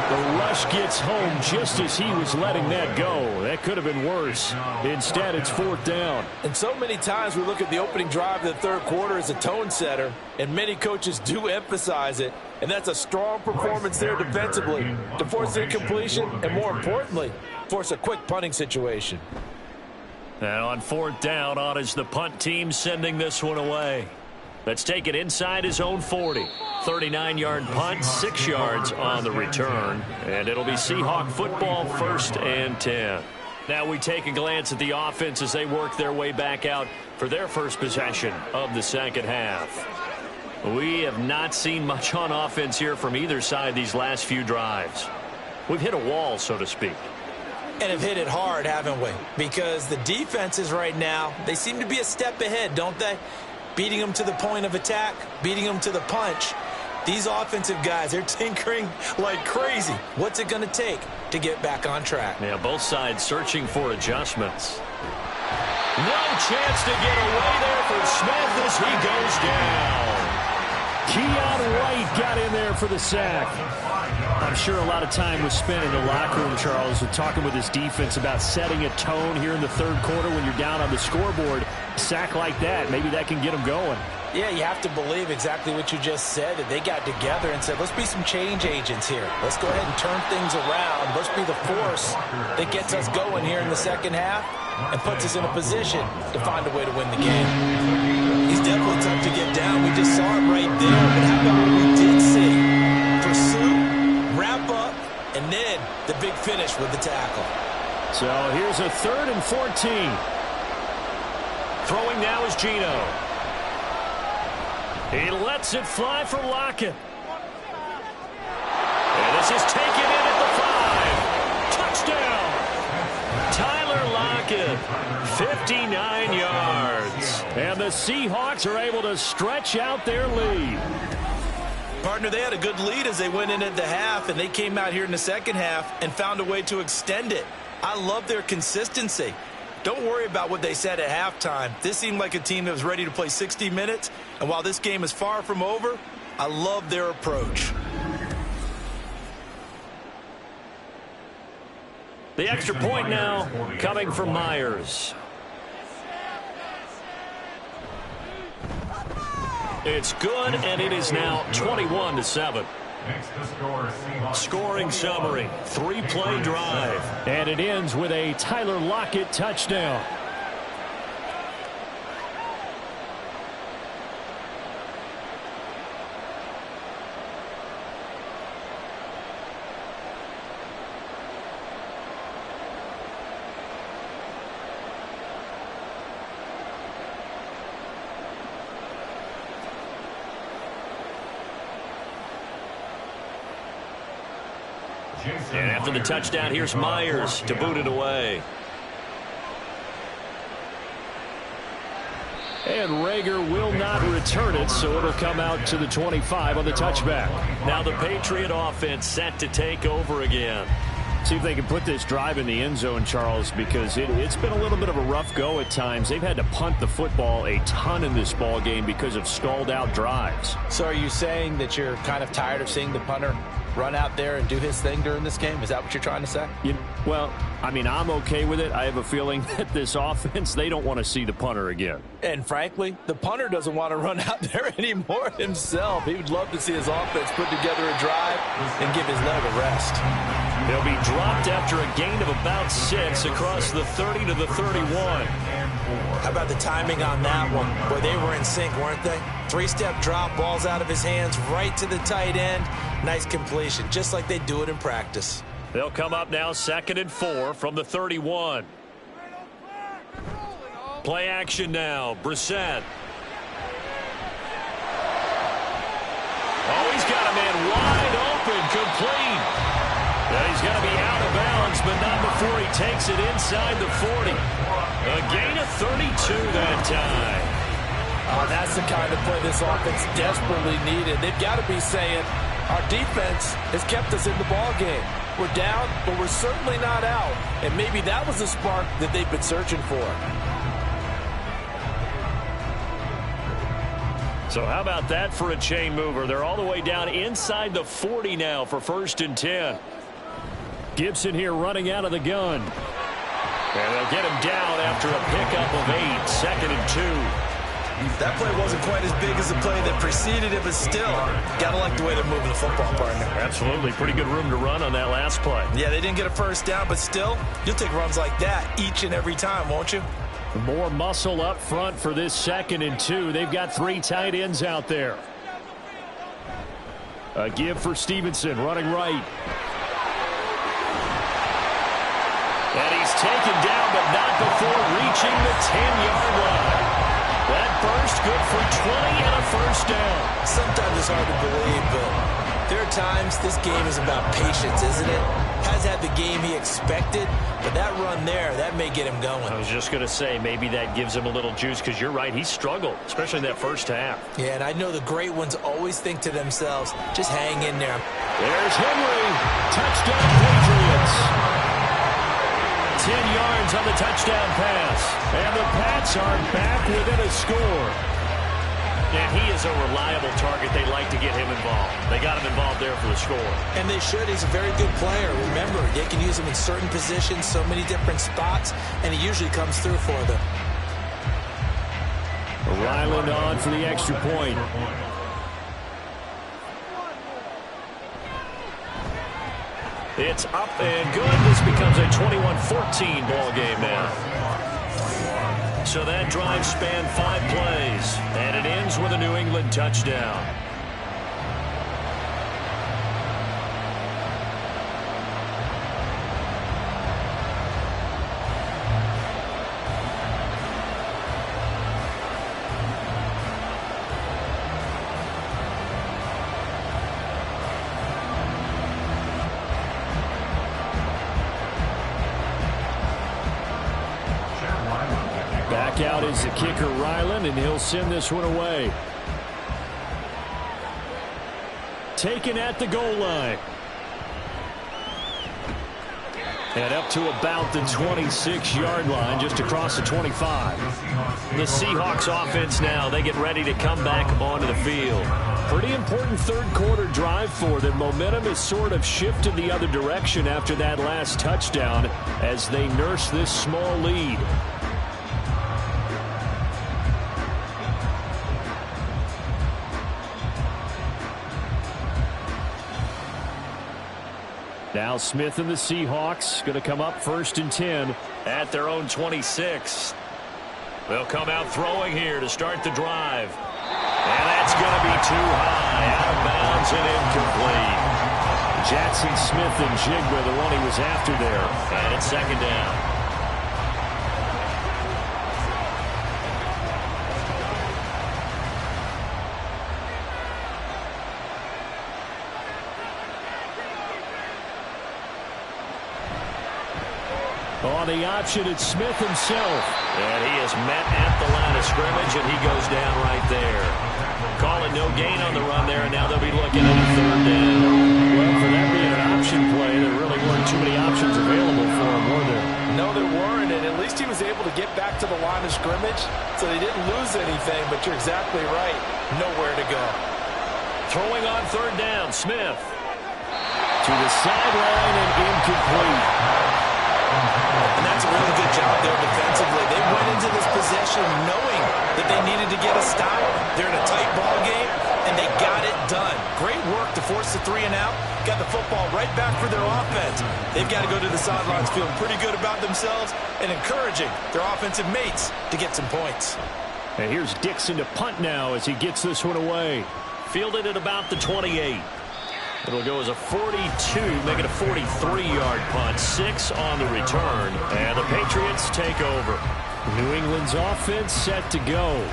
Speaker 2: The rush gets home just as he was letting that go. That could have been worse. Instead, it's 4th down.
Speaker 6: And so many times we look at the opening drive of the third quarter as a tone setter, and many coaches do emphasize it. And that's a strong performance there defensively to force incompletion and, more importantly, force a quick punting situation.
Speaker 2: And on 4th down, on is the punt team sending this one away. Let's take it inside his own 40. 39-yard punt, 6 yards on the return. And it'll be Seahawk football, 1st and 10. Now we take a glance at the offense as they work their way back out for their first possession of the second half. We have not seen much on offense here from either side these last few drives. We've hit a wall, so to speak.
Speaker 6: And have hit it hard, haven't we? Because the defenses right now, they seem to be a step ahead, don't they? Beating them to the point of attack, beating them to the punch. These offensive guys, they're tinkering like crazy. What's it going to take to get back on track?
Speaker 2: Yeah, both sides searching for adjustments. No chance to get away there for Smith as he goes down. Keon White got in there for the sack. I'm sure a lot of time was spent in the locker room, Charles, talking with his defense about setting a tone here in the third quarter when you're down on the scoreboard. A sack like that, maybe that can get them going.
Speaker 6: Yeah, you have to believe exactly what you just said, that they got together and said, let's be some change agents here. Let's go ahead and turn things around. Let's be the force that gets us going here in the second half and puts us in a position to find a way to win the game. He's definitely tough to get down. We just saw it right there. But how about what we did see? Pursue, wrap up, and then the big finish with the tackle.
Speaker 2: So here's a 3rd and 14. Throwing now is Gino. He lets it fly for Lockett. And this is taken in at the 5. Touchdown. Tyler Lockett, 59 yards. And the Seahawks are able to stretch out their lead.
Speaker 6: Partner, they had a good lead as they went in at the half, and they came out here in the second half and found a way to extend it. I love their consistency. Don't worry about what they said at halftime. This seemed like a team that was ready to play 60 minutes, and while this game is far from over, I love their approach.
Speaker 2: The extra point now coming from Myers. It's good, and it is now 21-7. Scoring summary, 3-play drive.
Speaker 6: And it ends with a Tyler Lockett touchdown.
Speaker 2: And after the touchdown, here's Myers to boot it away. And Rager will not return it, so it'll come out to the 25 on the touchback. Now the Patriot offense set to take over again.
Speaker 7: See if they can put this drive in the end zone, Charles, because it's been a little bit of a rough go at times. They've had to punt the football a ton in this ball game because of stalled out drives.
Speaker 6: So are you saying that you're kind of tired of seeing the punter run out there and do his thing during this game? Is that what you're trying to say?
Speaker 7: Well, I mean, I'm okay with it. I have a feeling that this offense, they don't want to see the punter again.
Speaker 6: And frankly, the punter doesn't want to run out there anymore himself. He would love to see his offense put together a drive and give his leg a rest.
Speaker 2: They'll be dropped after a gain of about 6 across the 30 to the 31.
Speaker 3: How about the timing on that one? Boy, they were in sync, weren't they? 3-step drop, balls out of his hands, right to the tight end. Nice completion, just like they do it in practice.
Speaker 2: They'll come up now 2nd and 4 from the 31. Play action now, Brissett. Oh, he's got a man wide open, complete. And he's going to be out of bounds, but not before he takes it inside the 40. A gain of 32 that time.
Speaker 6: Oh, that's the kind of play this offense desperately needed. They've got to be saying, our defense has kept us in the ball game. We're down, but we're certainly not out. And maybe that was the spark that they've been searching for.
Speaker 2: So how about that for a chain mover? They're all the way down inside the 40 now for 1st and 10.
Speaker 7: Gibson here running out of the gun.
Speaker 2: And they'll get him down after a pickup of 8, 2nd and 2.
Speaker 3: That play wasn't quite as big as the play that preceded it, but still, gotta like the way they're moving the football, partner.
Speaker 2: Absolutely. Pretty good room to run on that last play.
Speaker 3: Yeah, they didn't get a first down, but still, you'll take runs like that each and every time, won't you?
Speaker 7: More muscle up front for this 2nd and 2. They've got 3 tight ends out there. A give for Stevenson, running right.
Speaker 2: And he's taken down, but not before reaching the 10-yard line. That burst good for 20 and a first down.
Speaker 3: Sometimes it's hard to believe, but there are times this game is about patience, isn't it? Has had the game he expected, but that run there, that may get him going.
Speaker 2: I was just going to say, maybe that gives him a little juice, because you're right, he struggled, especially in that first half.
Speaker 3: Yeah, and I know the great ones always think to themselves, just hang in there.
Speaker 7: There's Henry. Touchdown, Patriots.
Speaker 2: 10 yards on the touchdown pass.
Speaker 7: And the Pats are back within a score.
Speaker 2: And he is a reliable target. They like to get him involved. They got him involved there for the score.
Speaker 3: And they should. He's a very good player. Remember, they can use him in certain positions, so many different spots, and he usually comes through for them.
Speaker 7: Ryland on for the extra point.
Speaker 2: It's up and good. This becomes a 21-14 ball game now. So that drive spanned 5 plays, and it ends with a New England touchdown.
Speaker 7: Back out is the kicker, Ryland, and he'll send this one away. Taken at the goal line. And up to about the 26-yard line, just across the 25.
Speaker 2: The Seahawks offense now, they get ready to come back onto the field.
Speaker 7: Pretty important third-quarter drive for them. Momentum has sort of shifted the other direction after that last touchdown as they nurse this small lead. Now Smith and the Seahawks going to come up 1st and 10
Speaker 2: at their own 26. They'll come out throwing here to start the drive. And that's going to be too high, out of bounds and incomplete.
Speaker 7: Jackson Smith and Jigba, the one he was after there.
Speaker 2: And it's 2nd down. On the option, it's Smith himself. And he is met at the line of scrimmage, and he goes down right there. Call it no gain on the run there, and now they'll be looking at a third down.
Speaker 7: Well, for that being an option play, there really weren't too many options available for him, were there?
Speaker 6: No, there weren't, and at least he was able to get back to the line of scrimmage, so they didn't lose anything, but you're exactly right. Nowhere to go.
Speaker 2: Throwing on third down, Smith.
Speaker 7: To the sideline and incomplete.
Speaker 3: And that's a really good job there defensively. They went into this possession knowing that they needed to get a stop. They're in a tight ball game, and they got it done. Great work to force the 3 and out. Got the football right back for their offense. They've got to go to the sidelines feeling pretty good about themselves and encouraging their offensive mates to get some points.
Speaker 2: And here's Dixon to punt now as he gets this one away. Fielded at about the 28. It'll go as a 42, make it a 43-yard punt. 6 on the return, and the Patriots take over.
Speaker 7: New England's offense set to go.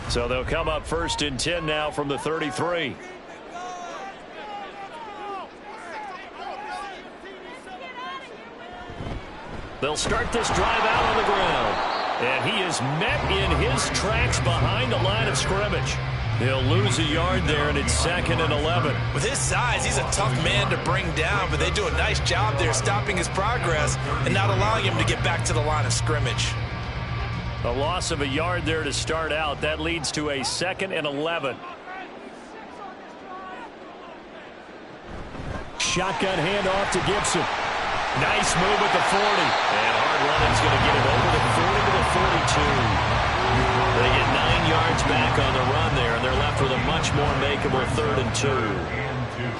Speaker 2: So they'll come up 1st and 10 now from the 33. They'll start this drive out on the ground. And he is met in his tracks behind the line of scrimmage. He'll lose a yard there, and it's 2nd and 11.
Speaker 3: With his size, he's a tough man to bring down, but they do a nice job there stopping his progress and not allowing him to get back to the line of scrimmage.
Speaker 2: A loss of a yard there to start out. That leads to a 2nd and 11.
Speaker 7: Shotgun handoff to Gibson.
Speaker 2: Nice move at the 40. And hard running's going to get him over the 40 to the 42. They get 9 yards back on the run there, and they're left with a much more makeable 3rd and 2.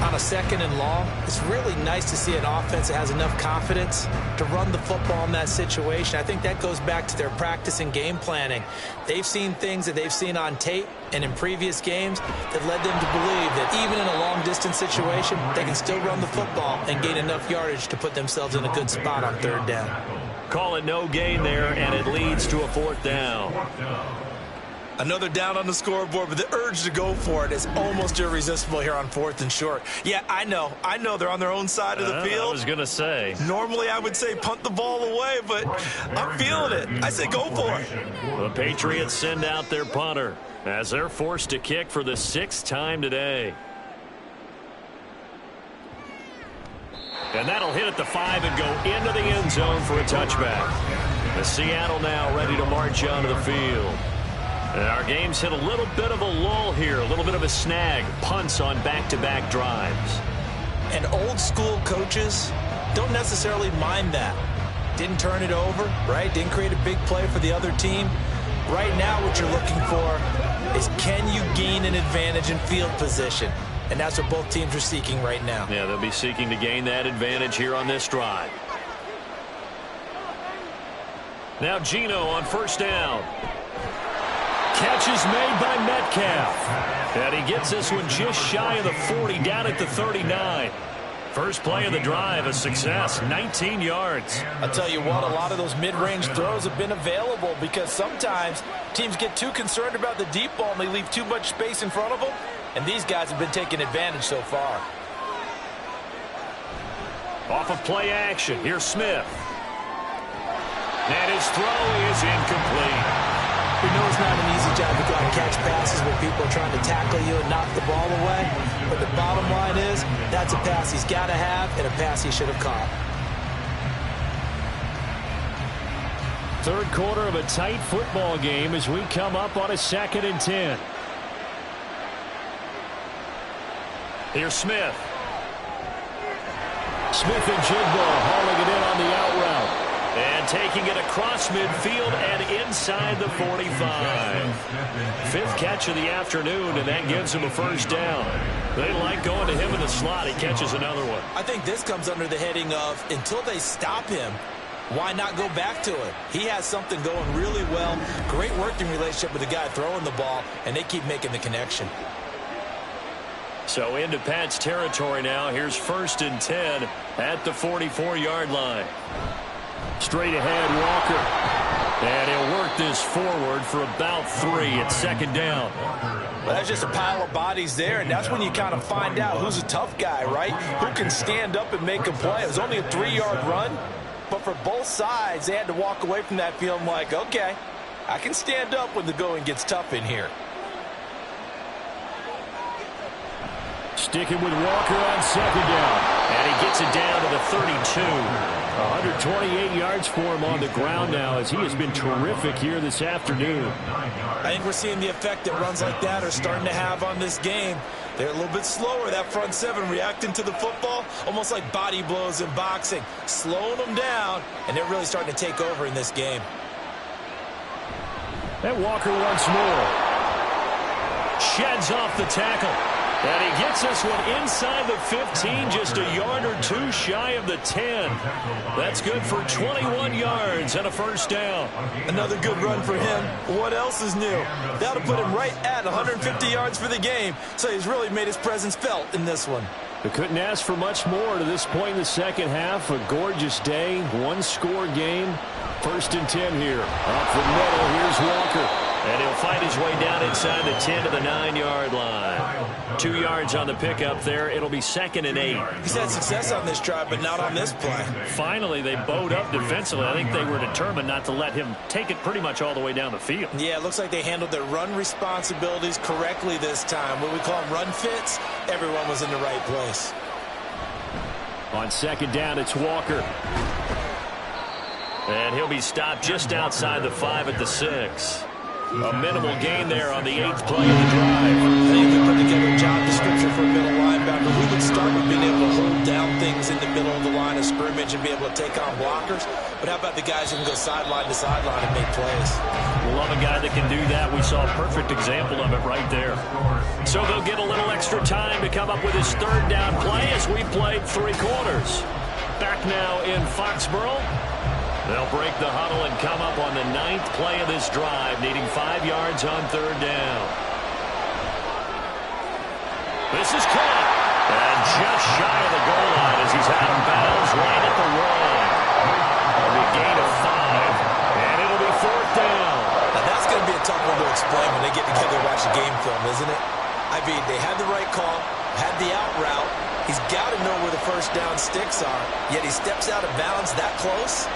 Speaker 3: On a 2nd and long, it's really nice to see an offense that has enough confidence to run the football in that situation. I think that goes back to their practice and game planning. They've seen things that they've seen on tape and in previous games that led them to believe that even in a long-distance situation, they can still run the football and gain enough yardage to put themselves in a good spot on 3rd down.
Speaker 2: Call it no gain there, and it leads to a 4th down.
Speaker 3: Another down on the scoreboard, but the urge to go for it is almost irresistible here on 4th and short. Yeah, I know they're on their own side of the field.
Speaker 2: I was going to say.
Speaker 3: Normally I would say punt the ball away, but I'm feeling it. I say go for it.
Speaker 2: The Patriots send out their punter as they're forced to kick for the 6th time today. And that'll hit at the 5 and go into the end zone for a touchback. The Seattle now ready to march onto the field. And our game's hit a little bit of a lull here, a little bit of a snag. Punts on back-to-back drives.
Speaker 3: And old-school coaches don't necessarily mind that. Didn't turn it over, right? Didn't create a big play for the other team. Right now what you're looking for is can you gain an advantage in field position? And that's what both teams are seeking right now.
Speaker 2: Yeah, they'll be seeking to gain that advantage here on this drive. Now Geno on 1st down. Catch is made by Metcalf. And he gets this one just shy of the 40, down at the 39. First play of the drive, a success, 19 yards.
Speaker 6: I'll tell you what, a lot of those mid-range throws have been available because sometimes teams get too concerned about the deep ball and they leave too much space in front of them. And these guys have been taking advantage so far.
Speaker 2: Off of play action, here's Smith. And his throw is incomplete.
Speaker 3: We know it's not an easy job to go out and catch passes where people are trying to tackle you and knock the ball away. But the bottom line is, that's a pass he's got to have and a pass he should have caught.
Speaker 7: 3rd quarter of a tight football game as we come up on a 2nd and 10.
Speaker 2: Here's Smith.
Speaker 7: Smith and Jigba hauling it in on the out route.
Speaker 2: And taking it across midfield and inside the 45. 5th catch of the afternoon, and that gives him a 1st down. They like going to him in the slot. He catches another one.
Speaker 3: I think this comes under the heading of until they stop him, why not go back to it? He has something going really well. Great working relationship with the guy throwing the ball, and they keep making the connection.
Speaker 2: So into Pat's territory now. Here's 1st and 10 at the 44-yard line.
Speaker 7: Straight ahead, Walker. And he'll work this forward for about 3 at 2nd down.
Speaker 6: Well, that's just a pile of bodies there, and that's when you kind of find out who's a tough guy, right? Who can stand up and make a play. It was only a 3-yard run, but for both sides, they had to walk away from that feeling like, okay, I can stand up when the going gets tough in here.
Speaker 7: Sticking with Walker on 2nd down.
Speaker 2: And he gets it down to the 32.
Speaker 7: 128 yards for him on the ground now as he has been terrific here this afternoon.
Speaker 6: I think we're seeing the effect that runs like that are starting to have on this game. They're a little bit slower, that front seven, reacting to the football, almost like body blows in boxing, slowing them down, and they're really starting to take over in this game.
Speaker 7: And Walker once more.
Speaker 2: Sheds off the tackle. And he gets this one inside the 15, just a yard or 2 shy of the 10. That's good for 21 yards and a 1st down.
Speaker 6: Another good run for him. What else is new? That'll put him right at 150 yards for the game, so he's really made his presence felt in this one.
Speaker 7: They couldn't ask for much more to this point in the second half. A gorgeous day, 1-score game. 1st and 10 here. Off the middle, here's Walker.
Speaker 2: And he'll fight his way down inside the 10 to the 9-yard line. 2 yards on the pickup there. It'll be 2nd and 8.
Speaker 6: He's had success on this drive, but not on this play.
Speaker 2: Finally, they bowed up defensively. I think they were determined not to let him take it pretty much all the way down the field.
Speaker 6: Yeah, it looks like they handled their run responsibilities correctly this time. What we call them run fits, everyone was in the right place.
Speaker 7: On 2nd down, it's Walker.
Speaker 2: And he'll be stopped just outside the 5 at the 6. A minimal gain there on the 8th play of the drive.
Speaker 6: I think they put together a job description for a middle linebacker. We would start with being able to hold down things in the middle of the line of scrimmage and be able to take on blockers. But how about the guys who can go sideline to sideline and make plays?
Speaker 2: Love a guy that can do that. We saw a perfect example of it right there. So they'll get a little extra time to come up with his 3rd down play as we played 3 quarters. Back now in Foxborough. They'll break the huddle and come up on the 9th play of this drive, needing 5 yards on 3rd down. This is caught. And just shy of the goal line as he's out of bounds right at the 1. It'll be a gain of 5, and it'll be 4th down.
Speaker 6: Now that's going to be a tough one to explain when they get together and watch a game film, isn't it? I mean, they had the right call, had the out route. He's got to know where the 1st down sticks are, yet he steps out of bounds that close.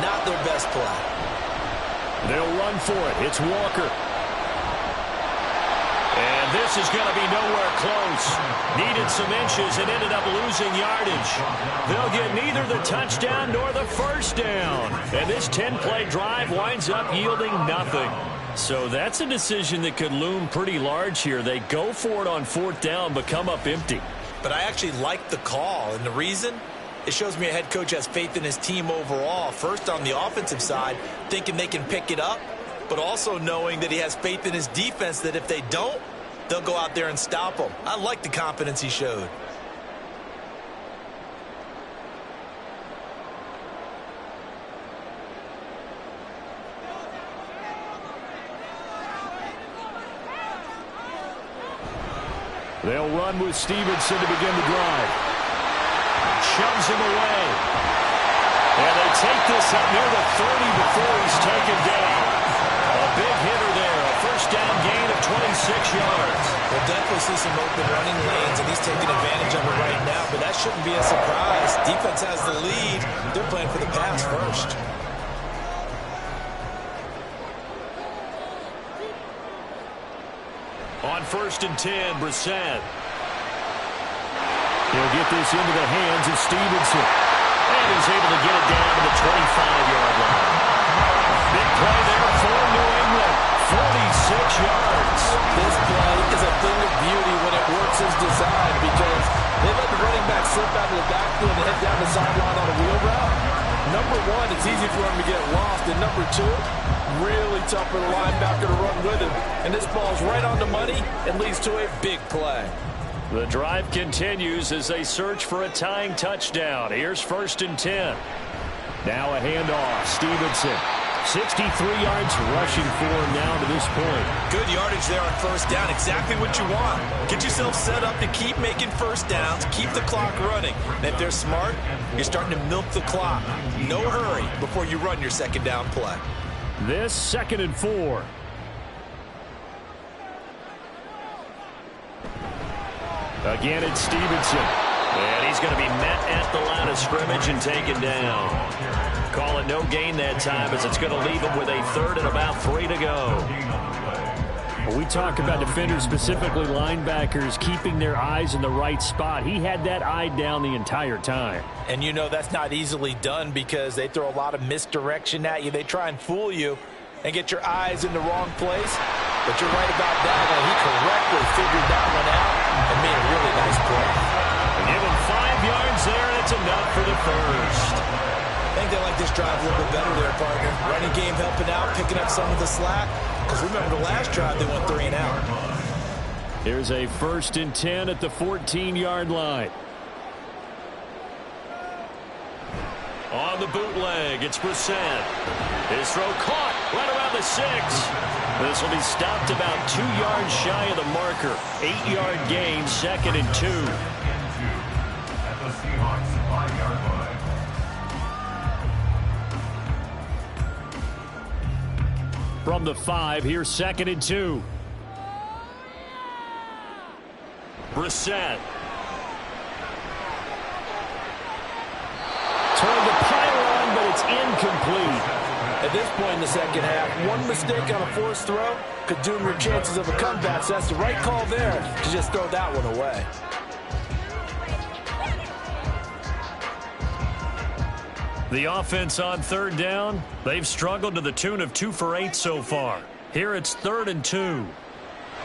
Speaker 6: Not their best play.
Speaker 7: They'll run for it. It's Walker.
Speaker 2: And this is going to be nowhere close. Needed some inches and ended up losing yardage. They'll get neither the touchdown nor the 1st down. And this 10-play drive winds up yielding nothing. So that's a decision that could loom pretty large here. They go for it on 4th down, but come up empty.
Speaker 6: But I actually like the call, and the reason? It shows me a head coach has faith in his team overall. First, on the offensive side, thinking they can pick it up, but also knowing that he has faith in his defense that if they don't, they'll go out there and stop them. I like the confidence he showed.
Speaker 7: They'll run with Stevenson to begin the drive.
Speaker 2: Shoves him away. And they take this up near the 30 before he's taken down. A big hitter there. A 1st down gain of 26 yards.
Speaker 6: We'll definitely see some open running lanes, and he's taking advantage of it right now, but that shouldn't be a surprise. Defense has the lead. They're playing for the pass first.
Speaker 2: On 1st and 10, Brissett.
Speaker 7: He'll get this into the hands of Stevenson.
Speaker 2: And he's able to get it down to the 25-yard line. Big play there for New England. 46 yards.
Speaker 6: This play is a thing of beauty when it works as designed because they let the running back slip out of the backfield and head down the sideline on a wheel route. Number 1, it's easy for him to get lost. And number 2, really tough for the linebacker to run with him. And this ball's right on the money and leads to a big play.
Speaker 2: The drive continues as they search for a tying touchdown. Here's 1st and 10.
Speaker 7: Now a handoff. Stevenson
Speaker 2: 63 yards rushing for him now to this point.
Speaker 3: Good yardage there on first down. Exactly what you want. Get yourself set up to keep making first downs, keep the clock running. And if they're smart, you're starting to milk the clock. No hurry before you run your second down play.
Speaker 2: This 2nd and 4. Again, it's Stevenson. And he's going to be met at the line of scrimmage and taken down. Call it no gain that time, as it's going to leave him with a 3rd and about 3 to go. When we talk about defenders, specifically linebackers, keeping their eyes in the right spot, he had that eye down the entire time.
Speaker 6: And you know that's not easily done because they throw a lot of misdirection at you. They try and fool you and get your eyes in the wrong place. But you're right about that. He correctly figured that one out and made a really nice play.
Speaker 2: Give him 5 yards there, and it's enough for the first.
Speaker 3: I think they like this drive a little bit better there, partner. Running game helping out, picking up some of the slack. Because remember, the last drive, they went 3 and out.
Speaker 2: Here's a 1st and 10 at the 14-yard line. On the bootleg, it's Brissett. His throw caught right around the 6. This will be stopped about 2 yards shy of the marker. 8-yard gain, 2nd and 2.
Speaker 4: At the Seahawks 5-yard line.
Speaker 2: From the 5, here's 2nd and 2. Brissett. Trying to pile on, but it's incomplete.
Speaker 6: At this point in the second half, one mistake on a forced throw could doom your chances of a comeback. So that's the right call there to just throw that one away.
Speaker 2: The offense on 3rd down, they've struggled to the tune of 2 for 8 so far. Here it's 3rd and 2.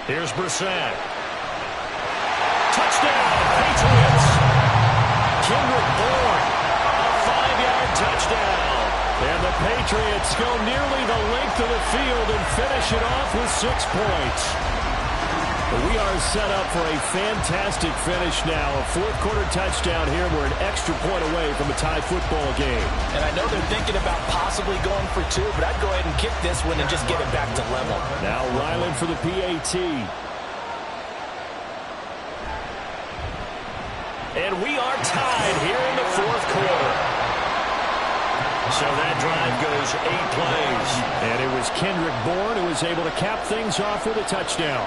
Speaker 2: Here's Brissett. Touchdown, Patriots! Kendrick Bourne, a 5-yard touchdown. And the Patriots go nearly the length of the field and finish it off with 6 points. We are set up for a fantastic finish now. A 4th-quarter touchdown here. We're an extra point away from a tie football game.
Speaker 6: And I know they're thinking about possibly going for 2, but I'd go ahead and kick this one and just get it back to level.
Speaker 2: Now Ryland for the PAT. And we are tied here in the 4th quarter. So that drive goes 8 plays. And it was Kendrick Bourne who was able to cap things off with a touchdown.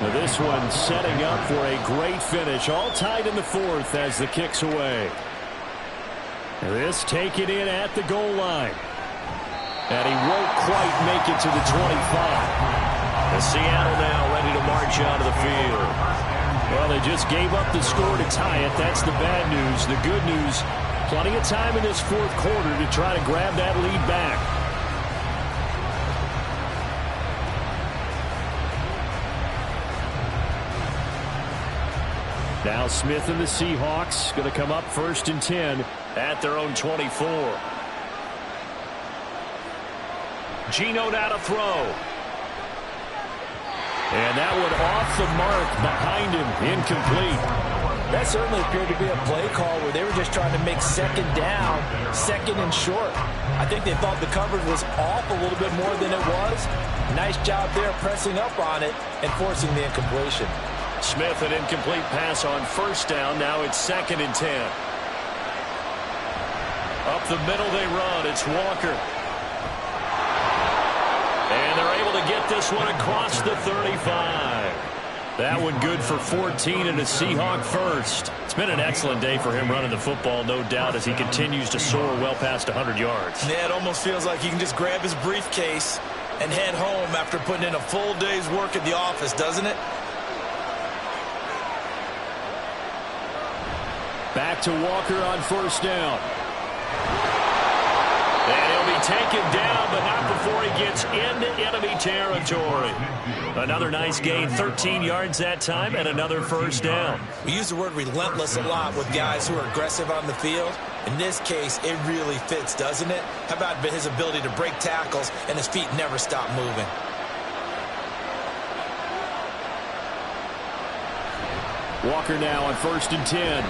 Speaker 2: Now this one setting up for a great finish. All tied in the 4th as the kick's away. This taken in at the goal line. And he won't quite make it to the 25. And Seattle now ready to march onto the field. Well, they just gave up the score to tie it. That's the bad news. The good news, plenty of time in this 4th quarter to try to grab that lead back. Now Smith and the Seahawks going to come up 1st and 10 at their own 24. Geno now to throw. And that one off the mark behind him, incomplete.
Speaker 6: That certainly appeared to be a play call where they were just trying to make 2nd down, 2nd and short. I think they thought the coverage was off a little bit more than it was. Nice job there pressing up on it and forcing the incompletion.
Speaker 2: Smith, an incomplete pass on 1st down. Now it's 2nd and 10. Up the middle they run. It's Walker. And they're able to get this one across the 35. That one good for 14 and a Seahawk first. It's been an excellent day for him running the football, no doubt, as he continues to soar well past 100 yards.
Speaker 3: Yeah, it almost feels like he can just grab his briefcase and head home after putting in a full day's work at the office, doesn't it?
Speaker 2: Back to Walker on 1st down. And he'll be taken down, but not before he gets into enemy territory. Another nice gain, 13 yards that time, and another first down.
Speaker 3: We use the word relentless a lot with guys who are aggressive on the field. In this case, it really fits, doesn't it? How about his ability to break tackles and his feet never stop moving?
Speaker 7: Walker now on 1st and 10.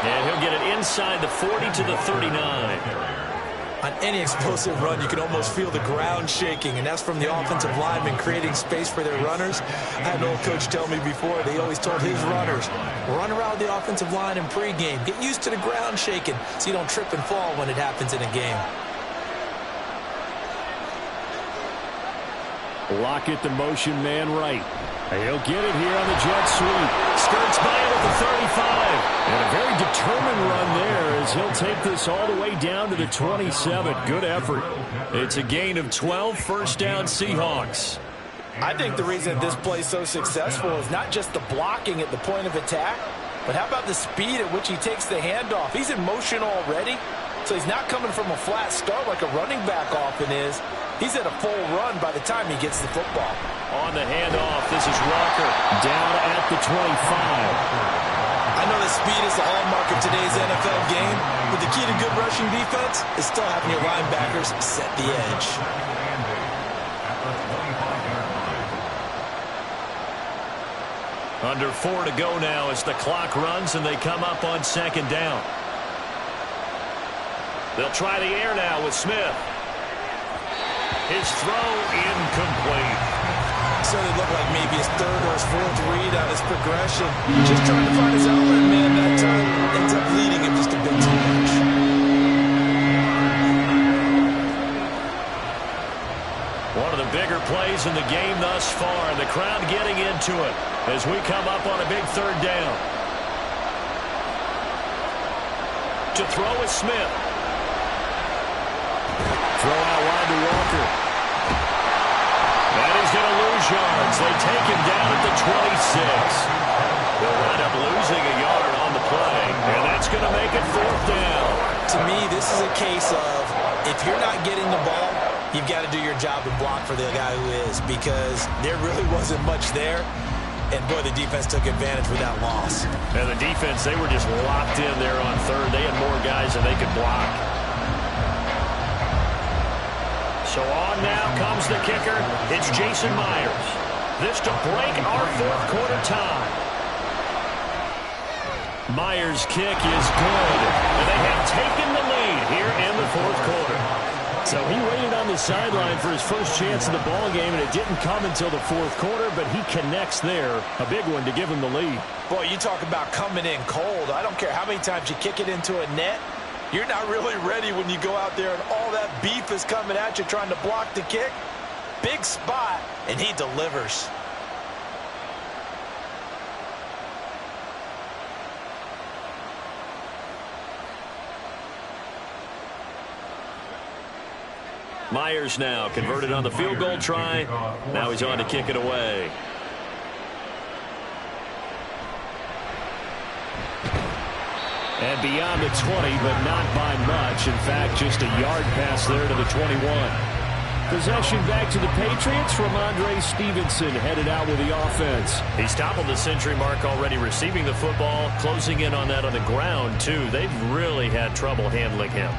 Speaker 2: And he'll get it inside the 40 to the 39.
Speaker 3: On any explosive run, you can almost feel the ground shaking, and that's from the offensive linemen creating space for their runners. I had an old coach tell me before, they always told his runners, run around the offensive line in pregame. Get used to the ground shaking so you don't trip and fall when it happens in a game.
Speaker 7: Lockett, the motion man right. He'll get it here on the jet sweep.
Speaker 2: Skirts by him at the 35.
Speaker 7: And a very determined run there as he'll take this all the way down to the 27. Good effort.
Speaker 2: It's a gain of 12, first down Seahawks.
Speaker 6: I think the reason this play is so successful is not just the blocking at the point of attack, but how about the speed at which he takes the handoff? He's in motion already, so he's not coming from a flat start like a running back often is. He's at a full run by the time he gets the football.
Speaker 2: On the handoff, this is Walker.
Speaker 7: Down at the 25.
Speaker 3: I know that speed is the hallmark of today's NFL game, but the key to good rushing defense is still having your linebackers set the edge.
Speaker 2: Under 4 to go now as the clock runs and they come up on 2nd down. They'll try the air now with Smith. His throw incomplete.
Speaker 3: So it looked like maybe his 3rd or his 4th read on his progression. Just trying to find his outlet man that time. Ends up leading him just a bit too much.
Speaker 2: One of the bigger plays in the game thus far, and the crowd getting into it as we come up on a big 3rd down. To throw is Smith.
Speaker 7: Throw out wide to Walker.
Speaker 2: And he's going to lose yards. They take him down at the 26. They'll wind up losing a yard on the play, and that's going to make it 4th down.
Speaker 3: To me, this is a case of if you're not getting the ball, you've got to do your job and block for the guy who is, because there really wasn't much there. And, boy, the defense took advantage with that loss.
Speaker 2: And the defense, they were just locked in there on 3rd. They had more guys than they could block. So on now comes the kicker. It's Jason Myers. This to break our 4th quarter tie. Myers' kick is good. And they have taken the lead here in the 4th quarter.
Speaker 7: So he waited on the sideline for his first chance in the ball game, and it didn't come until the 4th quarter, but he connects there. A big one to give him the lead.
Speaker 6: Boy, you talk about coming in cold. I don't care how many times you kick it into a net. You're not really ready when you go out there and all that beef is coming at you trying to block the kick. Big spot, and he delivers.
Speaker 2: Myers now converted on the field goal try. Now he's on to kick it away.
Speaker 7: And beyond the 20, but not by much. In fact, just a yard pass there to the 21. Possession back to the Patriots from Andre Stevenson, headed out with the offense.
Speaker 2: He's toppled the century mark already, receiving the football, closing in on that on the ground, too. They've really had trouble handling him.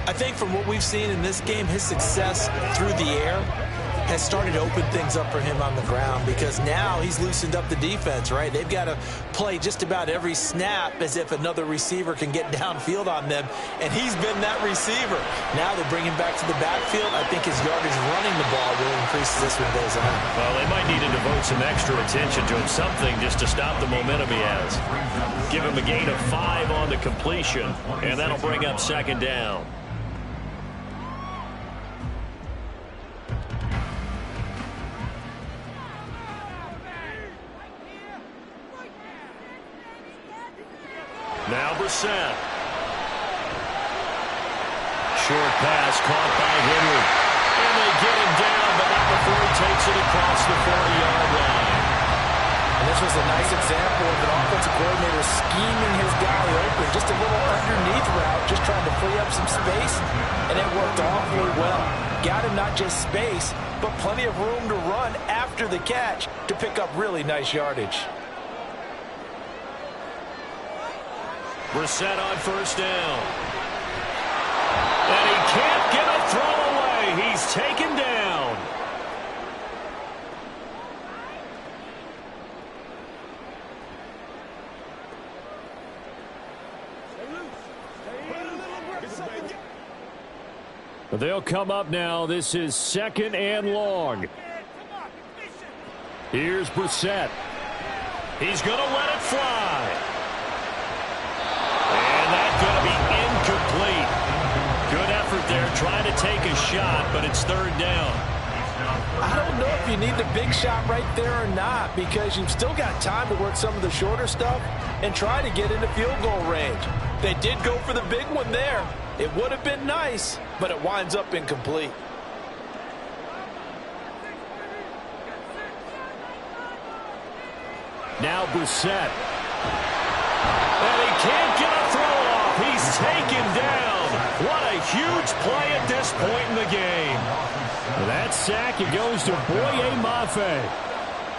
Speaker 3: I think from what we've seen in this game, his success through the air has started to open things up for him on the ground, because now he's loosened up the defense, right? They've got to play just about every snap as if another receiver can get downfield on them, and he's been that receiver. Now they bring him back to the backfield. I think his yardage running the ball will increase as this one goes on.
Speaker 2: Well, they might need to devote some extra attention to him, something just to stop the momentum he has. Give him a gain of 5 on the completion, and that'll bring up 2nd down. Now Brissett. Short pass caught by Henry. And they get him down, but not before he takes it across the 40-yard line.
Speaker 6: And this was a nice example of an offensive coordinator scheming his guy open. Just a little underneath route, just trying to free up some space, and it worked awfully well. Got him not just space, but plenty of room to run after the catch to pick up really nice yardage.
Speaker 2: Brissett on first down. And he can't get a throw away. He's taken down.
Speaker 7: They'll come up now. This is 2nd and long. Here's Brissett.
Speaker 2: He's going to let it fly. And that's going to be incomplete. Good effort there, trying to take a shot, but it's 3rd down.
Speaker 6: I don't know if you need the big shot right there or not, because you've still got time to work some of the shorter stuff and try to get into field goal range. They did go for the big one there. It would have been nice, but it winds up incomplete.
Speaker 7: Now Brissett.
Speaker 2: And he can't get a throw off. He's taken down. What a huge play at this point in the game.
Speaker 7: That sack, it goes to Boye Mafe.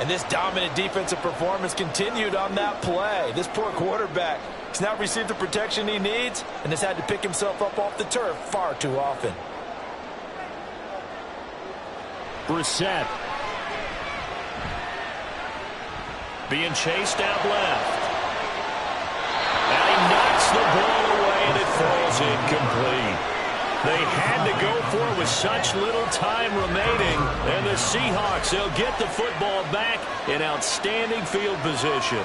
Speaker 6: And this dominant defensive performance continued on that play. This poor quarterback has not received the protection he needs and has had to pick himself up off the turf far too often.
Speaker 7: Brissett.
Speaker 2: Being chased out left. And he knocks the ball away, and it falls incomplete. They had to go for it with such little time remaining. And the Seahawks, they'll get the football back in outstanding field position.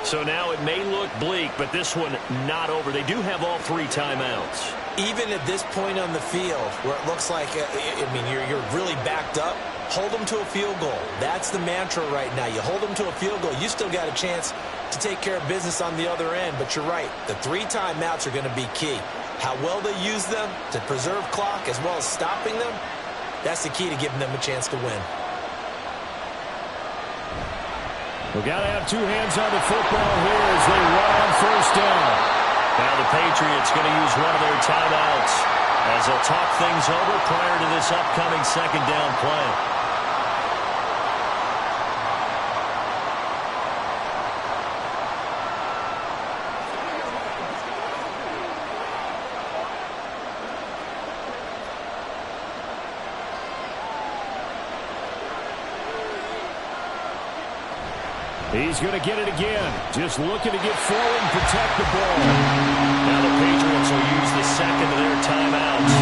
Speaker 2: So now it may look bleak, but this one not over. They do have all 3 timeouts.
Speaker 3: Even at this point on the field, where it looks like, you're really backed up, hold them to a field goal. That's the mantra right now. You hold them to a field goal. You still got a chance to take care of business on the other end. But you're right. The 3 timeouts are going to be key. How well they use them to preserve clock as well as stopping them, that's the key to giving them a chance to win.
Speaker 7: We've got to have 2 hands on the football here as they run on first down.
Speaker 2: Now the Patriots going to use one of their timeouts as they'll talk things over prior to this upcoming 2nd down play.
Speaker 7: He's going to get it again. Just looking to get forward and protect the ball.
Speaker 2: Now the Patriots will use the 2nd of their timeouts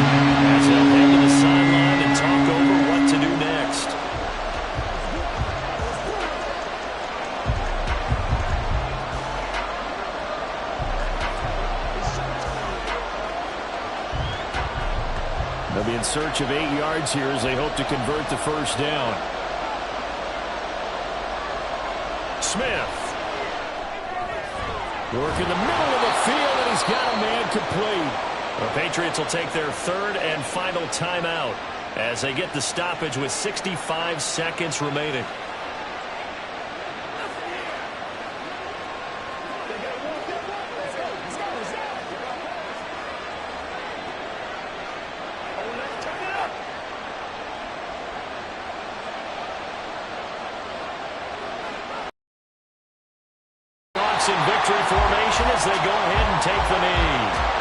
Speaker 2: as they'll head to the sideline and talk over what to do next.
Speaker 7: They'll be in search of 8 yards here as they hope to convert the first down.
Speaker 2: Smith.
Speaker 7: Work in the middle of the field, and he's got a man complete.
Speaker 2: The Patriots will take their 3rd and final timeout as they get the stoppage with 65 seconds remaining. In victory formation as they go ahead and take the knee.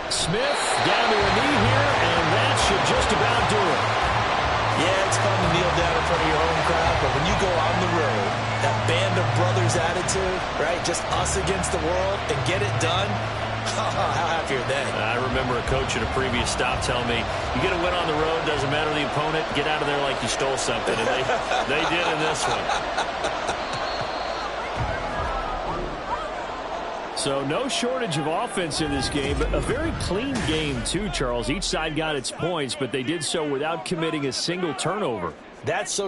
Speaker 7: Smith down to a knee here, and that should just about do it.
Speaker 3: Yeah, it's fun to kneel down in front of your home crowd, but when you go on the road, that band of brothers attitude, right, just us against the world, and get it done, how happy are they?
Speaker 2: I remember a coach at a previous stop telling me, you get a win on the road, doesn't matter the opponent, get out of there like you stole something, and they did in this one.
Speaker 7: So no shortage of offense in this game, but a very clean game too, Charles. Each side got its points, but they did so without committing a single turnover.
Speaker 3: That's so